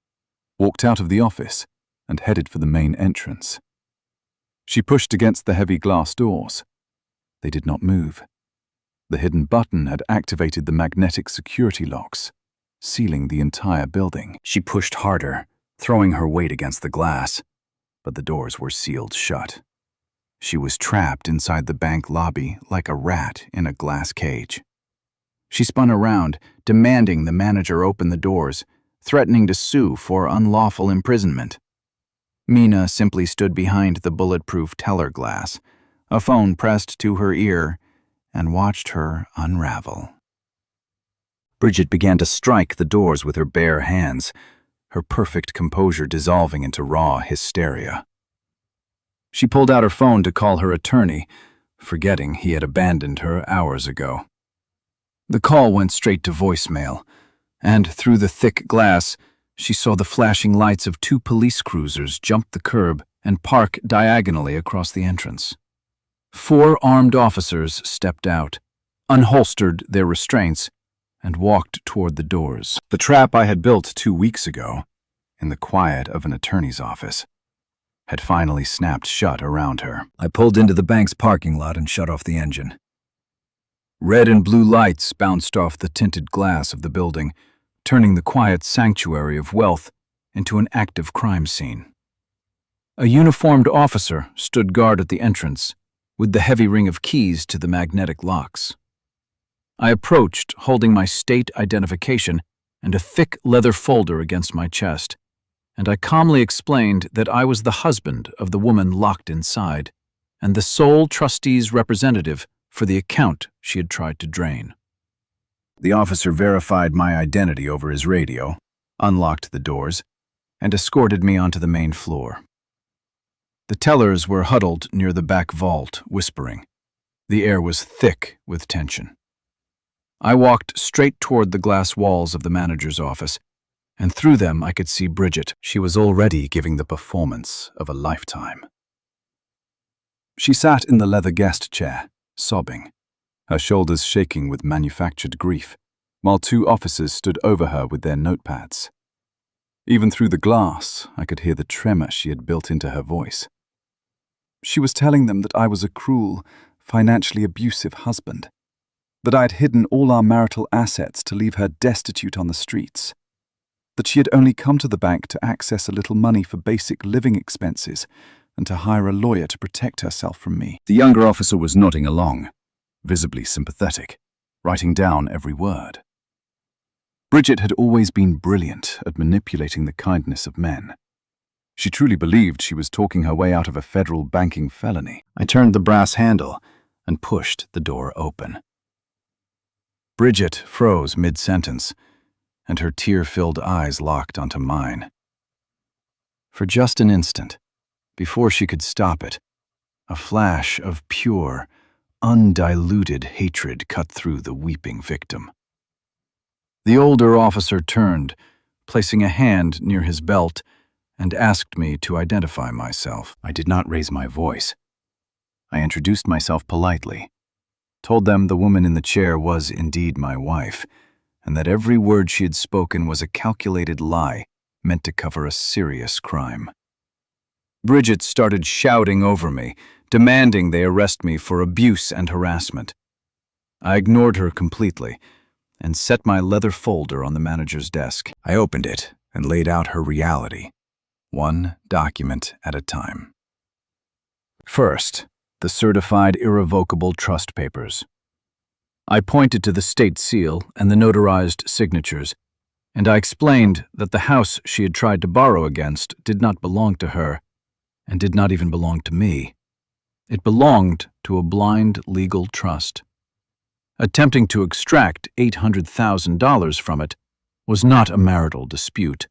walked out of the office, and headed for the main entrance. She pushed against the heavy glass doors. They did not move. The hidden button had activated the magnetic security locks, sealing the entire building. She pushed harder, throwing her weight against the glass, but the doors were sealed shut. She was trapped inside the bank lobby like a rat in a glass cage. She spun around, demanding the manager open the doors, threatening to sue for unlawful imprisonment. Mina simply stood behind the bulletproof teller glass, a phone pressed to her ear, and watched her unravel. Bridget began to strike the doors with her bare hands, her perfect composure dissolving into raw hysteria. She pulled out her phone to call her attorney, forgetting he had abandoned her hours ago. The call went straight to voicemail, and through the thick glass, she saw the flashing lights of 2 police cruisers jump the curb and park diagonally across the entrance. 4 armed officers stepped out, unholstered their restraints, and walked toward the doors. The trap I had built 2 weeks ago, in the quiet of an attorney's office, had finally snapped shut around her. I pulled into the bank's parking lot and shut off the engine. Red and blue lights bounced off the tinted glass of the building, turning the quiet sanctuary of wealth into an active crime scene. A uniformed officer stood guard at the entrance, with the heavy ring of keys to the magnetic locks. I approached, holding my state identification and a thick leather folder against my chest, and I calmly explained that I was the husband of the woman locked inside, and the sole trustee's representative for the account she had tried to drain. The officer verified my identity over his radio, unlocked the doors, and escorted me onto the main floor. The tellers were huddled near the back vault, whispering. The air was thick with tension. I walked straight toward the glass walls of the manager's office, and through them I could see Bridget. She was already giving the performance of a lifetime. She sat in the leather guest chair, sobbing, her shoulders shaking with manufactured grief, while 2 officers stood over her with their notepads. Even through the glass, I could hear the tremor she had built into her voice. She was telling them that I was a cruel, financially abusive husband, that I had hidden all our marital assets to leave her destitute on the streets, that she had only come to the bank to access a little money for basic living expenses and to hire a lawyer to protect herself from me. The younger officer was nodding along, visibly sympathetic, writing down every word. Bridget had always been brilliant at manipulating the kindness of men. She truly believed she was talking her way out of a federal banking felony. I turned the brass handle and pushed the door open. Bridget froze mid-sentence, and her tear-filled eyes locked onto mine. For just an instant, before she could stop it, a flash of pure, undiluted hatred cut through the weeping victim. The older officer turned, placing a hand near his belt, and asked me to identify myself. I did not raise my voice. I introduced myself politely, told them the woman in the chair was indeed my wife, and that every word she had spoken was a calculated lie meant to cover a serious crime. Bridget started shouting over me, demanding they arrest me for abuse and harassment. I ignored her completely and set my leather folder on the manager's desk. I opened it and laid out her reality, one document at a time. First, the certified irrevocable trust papers. I pointed to the state seal and the notarized signatures, and I explained that the house she had tried to borrow against did not belong to her, and did not even belong to me. It belonged to a blind legal trust. Attempting to extract $800,000 from it was not a marital dispute.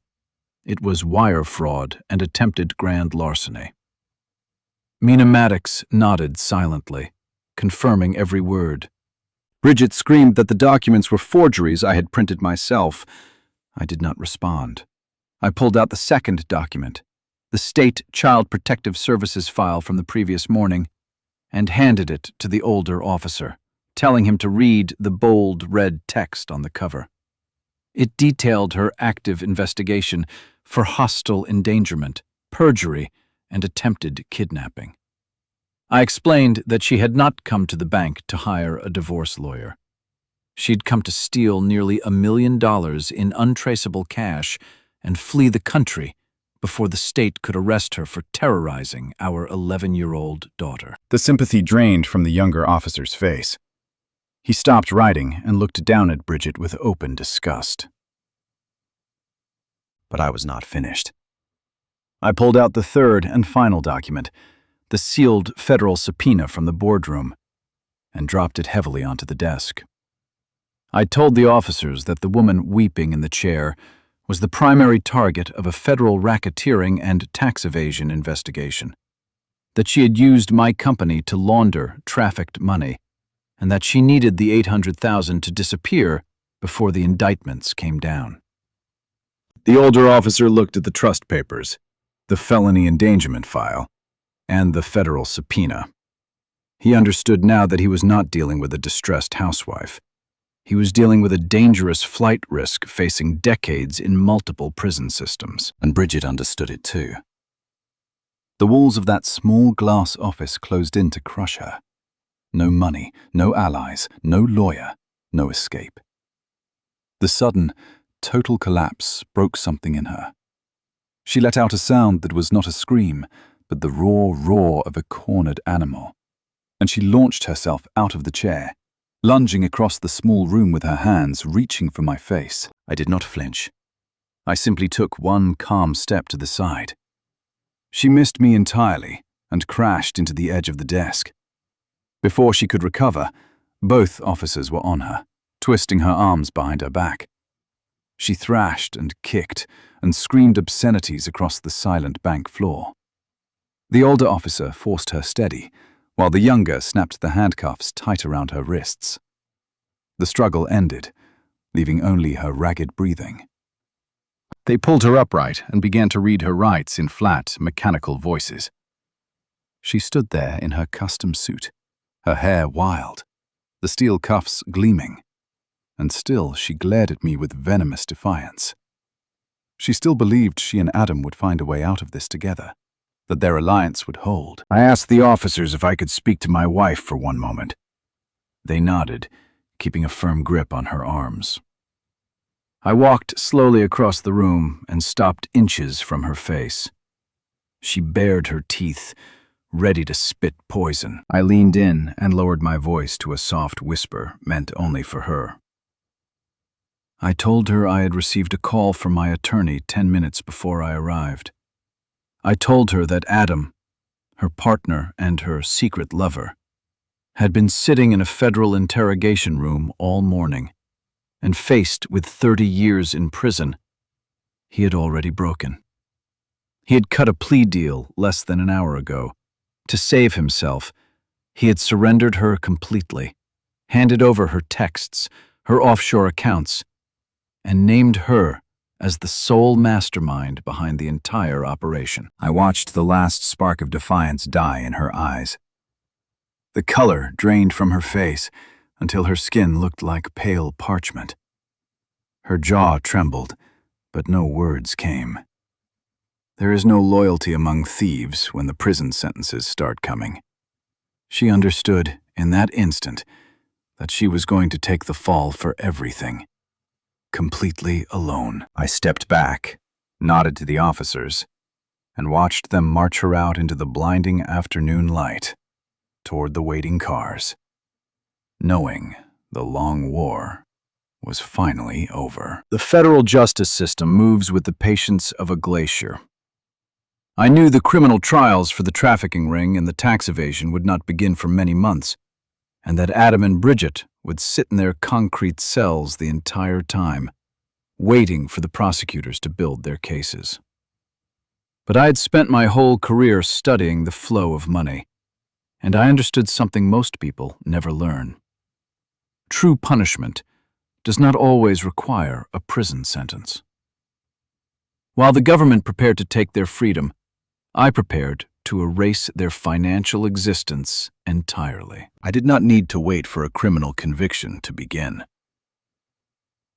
It was wire fraud and attempted grand larceny. Mina Maddox nodded silently, confirming every word. Bridget screamed that the documents were forgeries I had printed myself. I did not respond. I pulled out the second document, the State Child Protective Services file from the previous morning, and handed it to the older officer, telling him to read the bold red text on the cover. It detailed her active investigation for hostile endangerment, perjury, and attempted kidnapping. I explained that she had not come to the bank to hire a divorce lawyer. She'd come to steal nearly $1 million in untraceable cash and flee the country before the state could arrest her for terrorizing our 11-year-old daughter. The sympathy drained from the younger officer's face. He stopped writing and looked down at Bridget with open disgust. But I was not finished. I pulled out the third and final document, the sealed federal subpoena from the boardroom, and dropped it heavily onto the desk. I told the officers that the woman weeping in the chair was the primary target of a federal racketeering and tax evasion investigation, that she had used my company to launder trafficked money, and that she needed the $800,000 to disappear before the indictments came down. The older officer looked at the trust papers, the felony endangerment file, and the federal subpoena. He understood now that he was not dealing with a distressed housewife. He was dealing with a dangerous flight risk facing decades in multiple prison systems. And Bridget understood it too. The walls of that small glass office closed in to crush her. No money, no allies, no lawyer, no escape. The sudden, total collapse broke something in her. She let out a sound that was not a scream, but the raw roar of a cornered animal, and she launched herself out of the chair, lunging across the small room with her hands reaching for my face. I did not flinch. I simply took one calm step to the side. She missed me entirely and crashed into the edge of the desk. Before she could recover, both officers were on her, twisting her arms behind her back. She thrashed and kicked and screamed obscenities across the silent bank floor. The older officer forced her steady, while the younger snapped the handcuffs tight around her wrists. The struggle ended, leaving only her ragged breathing. They pulled her upright and began to read her rights in flat, mechanical voices. She stood there in her custom suit, her hair wild, the steel cuffs gleaming, and still she glared at me with venomous defiance. She still believed she and Adam would find a way out of this together, that their alliance would hold. I asked the officers if I could speak to my wife for one moment. They nodded, keeping a firm grip on her arms. I walked slowly across the room and stopped inches from her face. She bared her teeth, ready to spit poison. I leaned in and lowered my voice to a soft whisper meant only for her. I told her I had received a call from my attorney 10 minutes before I arrived. I told her that Adam, her partner and her secret lover, had been sitting in a federal interrogation room all morning, and faced with 30 years in prison, he had already broken. He had cut a plea deal less than an hour ago. To save himself, he had surrendered her completely, handed over her texts, her offshore accounts, and named her as the sole mastermind behind the entire operation. I watched the last spark of defiance die in her eyes. The color drained from her face until her skin looked like pale parchment. Her jaw trembled, but no words came. There is no loyalty among thieves when the prison sentences start coming. She understood in that instant that she was going to take the fall for everything. Completely alone. I stepped back, nodded to the officers, and watched them march her out into the blinding afternoon light toward the waiting cars, knowing the long war was finally over. The federal justice system moves with the patience of a glacier. I knew the criminal trials for the trafficking ring and the tax evasion would not begin for many months, and that Adam and Bridget would sit in their concrete cells the entire time, waiting for the prosecutors to build their cases. But I had spent my whole career studying the flow of money, and I understood something most people never learn. True punishment does not always require a prison sentence. While the government prepared to take their freedom, I prepared to erase their financial existence entirely. I did not need to wait for a criminal conviction to begin.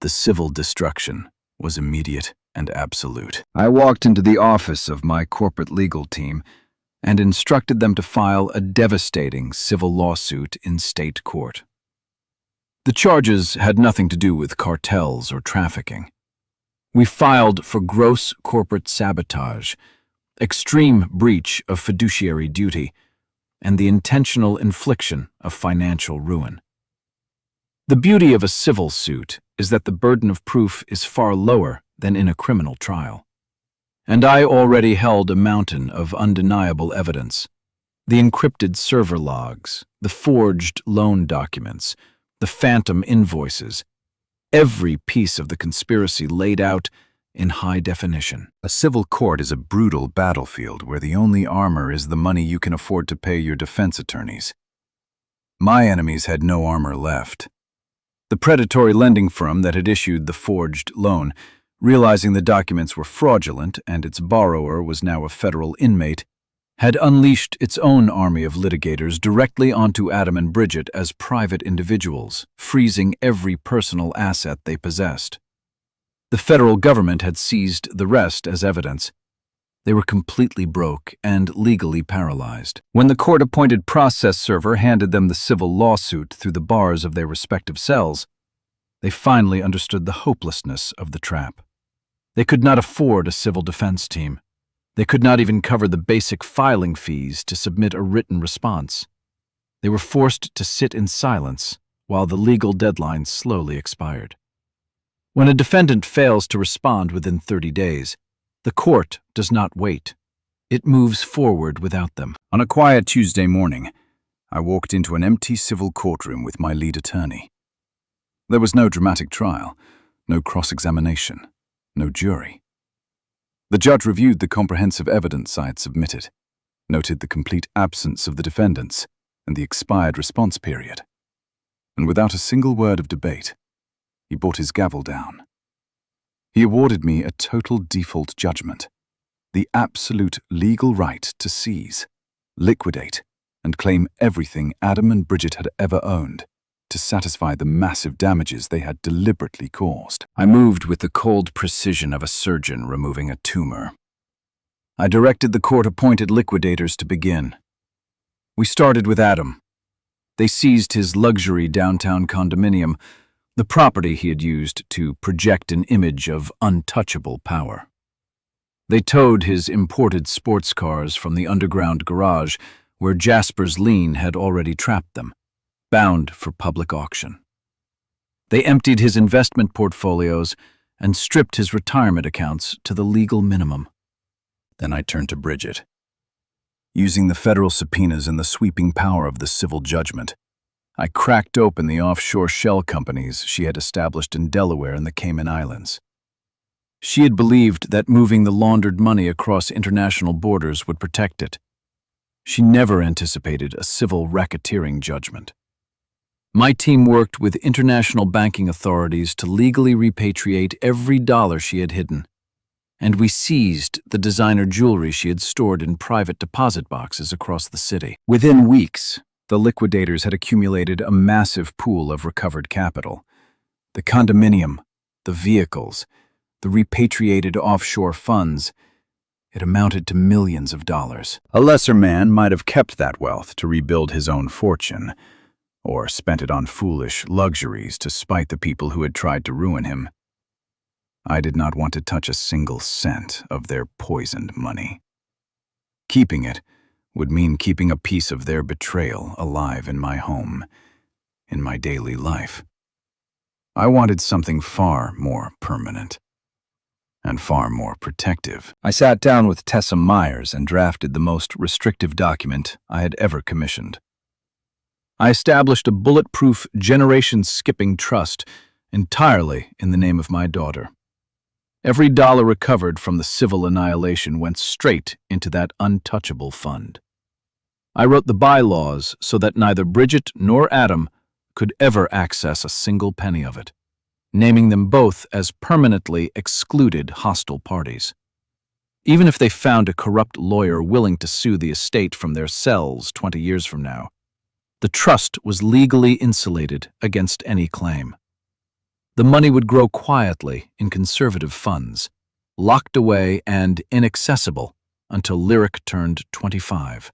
The civil destruction was immediate and absolute. I walked into the office of my corporate legal team and instructed them to file a devastating civil lawsuit in state court. The charges had nothing to do with cartels or trafficking. We filed for gross corporate sabotage, extreme breach of fiduciary duty, and the intentional infliction of financial ruin. The beauty of a civil suit is that the burden of proof is far lower than in a criminal trial. And I already held a mountain of undeniable evidence: the encrypted server logs, the forged loan documents, the phantom invoices, every piece of the conspiracy laid out in high definition. A civil court is a brutal battlefield where the only armor is the money you can afford to pay your defense attorneys. My enemies had no armor left. The predatory lending firm that had issued the forged loan, realizing the documents were fraudulent and its borrower was now a federal inmate, had unleashed its own army of litigators directly onto Adam and Bridget as private individuals, freezing every personal asset they possessed. The federal government had seized the rest as evidence. They were completely broke and legally paralyzed. When the court-appointed process server handed them the civil lawsuit through the bars of their respective cells, they finally understood the hopelessness of the trap. They could not afford a civil defense team. They could not even cover the basic filing fees to submit a written response. They were forced to sit in silence while the legal deadline slowly expired. When a defendant fails to respond within 30 days, the court does not wait. It moves forward without them. On a quiet Tuesday morning, I walked into an empty civil courtroom with my lead attorney. There was no dramatic trial, no cross-examination, no jury. The judge reviewed the comprehensive evidence I had submitted, noted the complete absence of the defendants and the expired response period, and without a single word of debate, he brought his gavel down. He awarded me a total default judgment, the absolute legal right to seize, liquidate, and claim everything Adam and Bridget had ever owned to satisfy the massive damages they had deliberately caused. I moved with the cold precision of a surgeon removing a tumor. I directed the court-appointed liquidators to begin. We started with Adam. They seized his luxury downtown condominium, the property he had used to project an image of untouchable power. They towed his imported sports cars from the underground garage where Jasper's lien had already trapped them, bound for public auction. They emptied his investment portfolios and stripped his retirement accounts to the legal minimum. Then I turned to Bridget. Using the federal subpoenas and the sweeping power of the civil judgment, I cracked open the offshore shell companies she had established in Delaware and the Cayman Islands. She had believed that moving the laundered money across international borders would protect it. She never anticipated a civil racketeering judgment. My team worked with international banking authorities to legally repatriate every dollar she had hidden, and we seized the designer jewelry she had stored in private deposit boxes across the city. Within weeks, the liquidators had accumulated a massive pool of recovered capital. The condominium, the vehicles, the repatriated offshore funds, it amounted to millions of dollars. A lesser man might have kept that wealth to rebuild his own fortune, or spent it on foolish luxuries to spite the people who had tried to ruin him. I did not want to touch a single cent of their poisoned money. Keeping it would mean keeping a piece of their betrayal alive in my home, in my daily life. I wanted something far more permanent and far more protective. I sat down with Tessa Myers and drafted the most restrictive document I had ever commissioned. I established a bulletproof generation-skipping trust entirely in the name of my daughter. Every dollar recovered from the civil annihilation went straight into that untouchable fund. I wrote the bylaws so that neither Bridget nor Adam could ever access a single penny of it, naming them both as permanently excluded hostile parties. Even if they found a corrupt lawyer willing to sue the estate from their cells 20 years from now, the trust was legally insulated against any claim. The money would grow quietly in conservative funds, locked away and inaccessible until Lyric turned 25,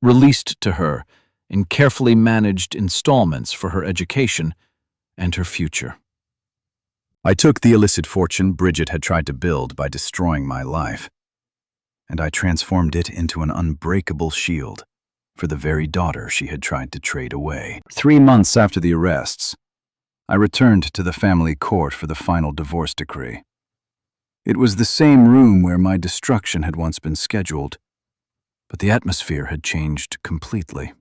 released to her in carefully managed installments for her education and her future. I took the illicit fortune Bridget had tried to build by destroying my life, and I transformed it into an unbreakable shield for the very daughter she had tried to trade away. 3 months after the arrests, I returned to the family court for the final divorce decree. It was the same room where my destruction had once been scheduled, but the atmosphere had changed completely.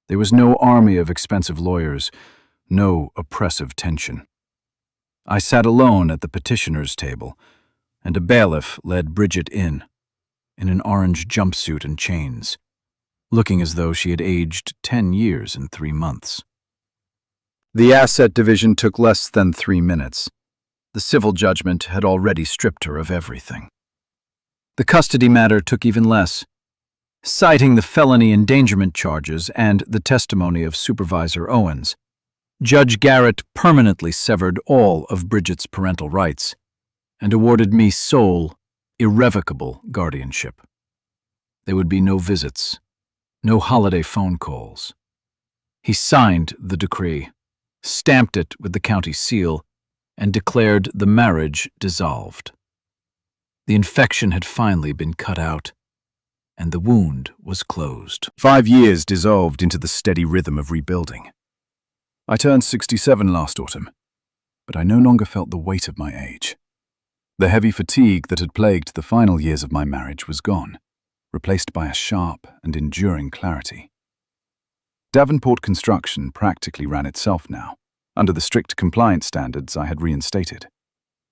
There was no army of expensive lawyers, no oppressive tension. I sat alone at the petitioner's table, and a bailiff led Bridget in an orange jumpsuit and chains, looking as though she had aged 10 years in 3 months. The asset division took less than 3 minutes. The civil judgment had already stripped her of everything. The custody matter took even less. Citing the felony endangerment charges and the testimony of Supervisor Owens, Judge Garrett permanently severed all of Bridget's parental rights and awarded me sole, irrevocable guardianship. There would be no visits, no holiday phone calls. He signed the decree, stamped it with the county seal, and declared the marriage dissolved. The infection had finally been cut out, and the wound was closed. 5 years dissolved into the steady rhythm of rebuilding. I turned 67 last autumn, but I no longer felt the weight of my age. The heavy fatigue that had plagued the final years of my marriage was gone, replaced by a sharp and enduring clarity. Davenport Construction practically ran itself now, under the strict compliance standards I had reinstated.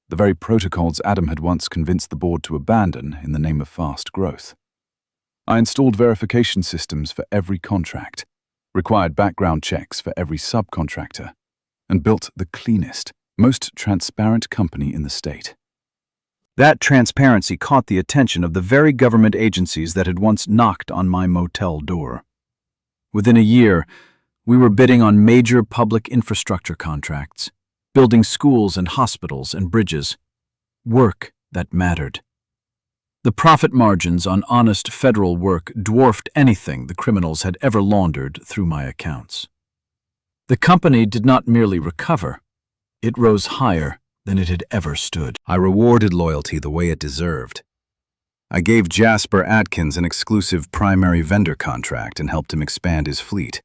The very protocols Adam had once convinced the board to abandon in the name of fast growth. I installed verification systems for every contract, required background checks for every subcontractor, and built the cleanest, most transparent company in the state. That transparency caught the attention of the very government agencies that had once knocked on my motel door. Within a year, we were bidding on major public infrastructure contracts, building schools and hospitals and bridges, work that mattered. The profit margins on honest federal work dwarfed anything the criminals had ever laundered through my accounts. The company did not merely recover, it rose higher than it had ever stood. I rewarded loyalty the way it deserved. I gave Jasper Atkins an exclusive primary vendor contract and helped him expand his fleet.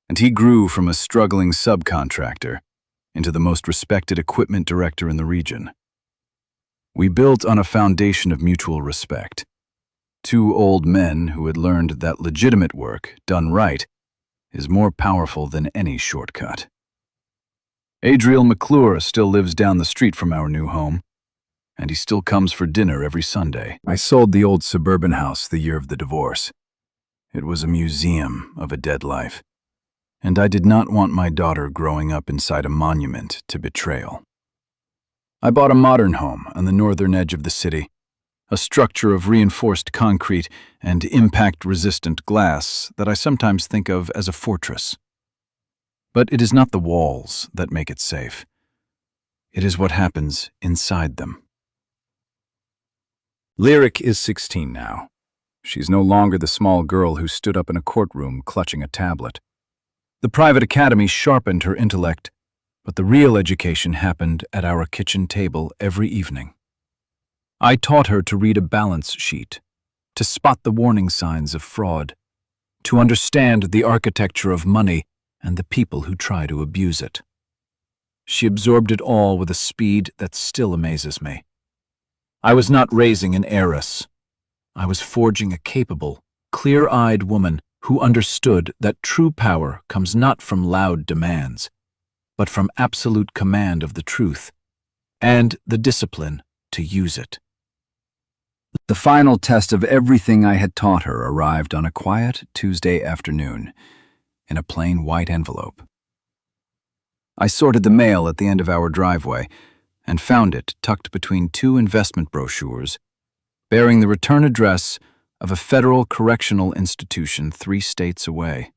And he grew from a struggling subcontractor into the most respected equipment director in the region. We built on a foundation of mutual respect. Two old men who had learned that legitimate work, done right, is more powerful than any shortcut. Adriel McClure still lives down the street from our new home, and he still comes for dinner every Sunday. I sold the old suburban house the year of the divorce. It was a museum of a dead life, and I did not want my daughter growing up inside a monument to betrayal. I bought a modern home on the northern edge of the city, a structure of reinforced concrete and impact-resistant glass that I sometimes think of as a fortress. But it is not the walls that make it safe. It is what happens inside them. Lyric is 16 now. She's no longer the small girl who stood up in a courtroom clutching a tablet. The private academy sharpened her intellect, but the real education happened at our kitchen table every evening. I taught her to read a balance sheet, to spot the warning signs of fraud, to understand the architecture of money and the people who try to abuse it. She absorbed it all with a speed that still amazes me. I was not raising an heiress. I was forging a capable, clear-eyed woman who understood that true power comes not from loud demands, but from absolute command of the truth, and the discipline to use it. The final test of everything I had taught her arrived on a quiet Tuesday afternoon, in a plain white envelope. I sorted the mail at the end of our driveway, and found it tucked between two investment brochures, bearing the return address of a federal correctional institution 3 states away.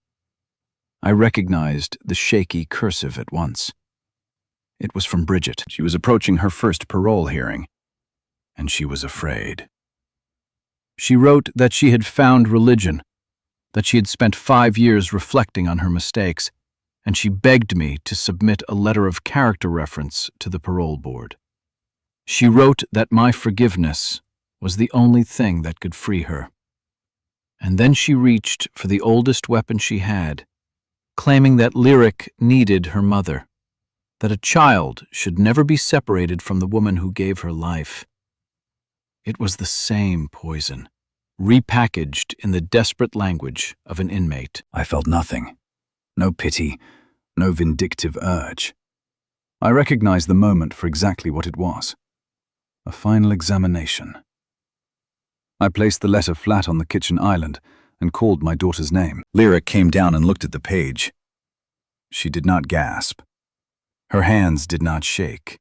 I recognized the shaky cursive at once. It was from Bridget. She was approaching her first parole hearing, and she was afraid. She wrote that she had found religion, that she had spent 5 years reflecting on her mistakes, and she begged me to submit a letter of character reference to the parole board. She wrote that my forgiveness was the only thing that could free her. And then she reached for the oldest weapon she had, claiming that Lyric needed her mother, that a child should never be separated from the woman who gave her life. It was the same poison, repackaged in the desperate language of an inmate. I felt nothing. No pity, no vindictive urge. I recognized the moment for exactly what it was. A final examination. I placed the letter flat on the kitchen island and called my daughter's name. Lyric came down and looked at the page. She did not gasp. Her hands did not shake.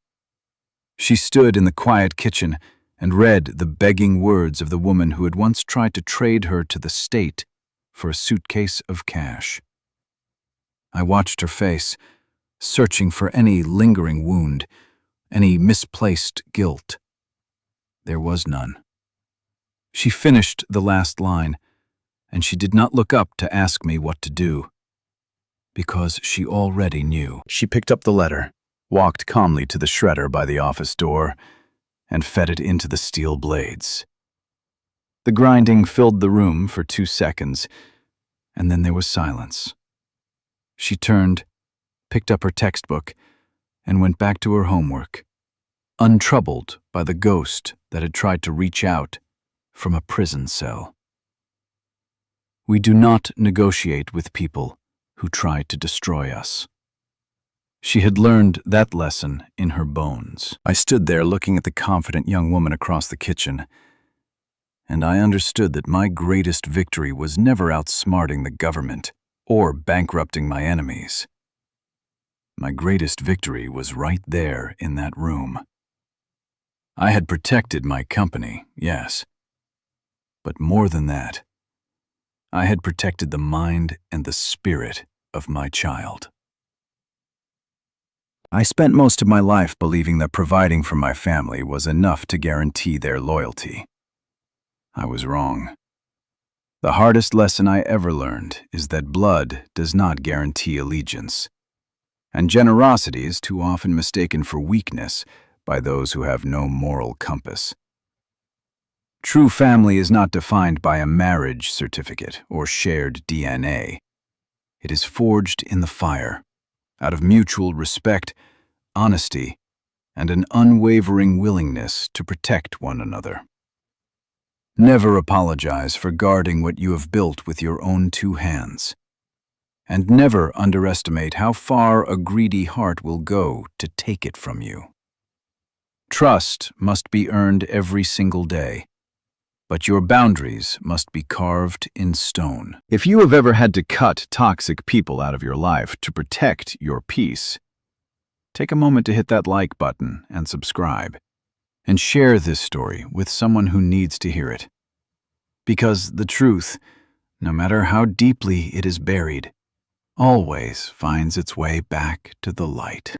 She stood in the quiet kitchen and read the begging words of the woman who had once tried to trade her to the state for a suitcase of cash. I watched her face, searching for any lingering wound, any misplaced guilt. There was none. She finished the last line, and she did not look up to ask me what to do, because she already knew. She picked up the letter, walked calmly to the shredder by the office door, and fed it into the steel blades. The grinding filled the room for 2 seconds, and then there was silence. She turned, picked up her textbook, and went back to her homework, untroubled by the ghost that had tried to reach out from a prison cell. We do not negotiate with people who try to destroy us. She had learned that lesson in her bones. I stood there looking at the confident young woman across the kitchen, and I understood that my greatest victory was never outsmarting the government or bankrupting my enemies. My greatest victory was right there in that room. I had protected my company, yes, but more than that, I had protected the mind and the spirit of my child. I spent most of my life believing that providing for my family was enough to guarantee their loyalty. I was wrong. The hardest lesson I ever learned is that blood does not guarantee allegiance, and generosity is too often mistaken for weakness by those who have no moral compass. True family is not defined by a marriage certificate or shared DNA. It is forged in the fire, out of mutual respect, honesty, and an unwavering willingness to protect one another. Never apologize for guarding what you have built with your own two hands. And never underestimate how far a greedy heart will go to take it from you. Trust must be earned every single day, but your boundaries must be carved in stone. If you have ever had to cut toxic people out of your life to protect your peace, take a moment to hit that like button and subscribe, and share this story with someone who needs to hear it. Because the truth, no matter how deeply it is buried, always finds its way back to the light.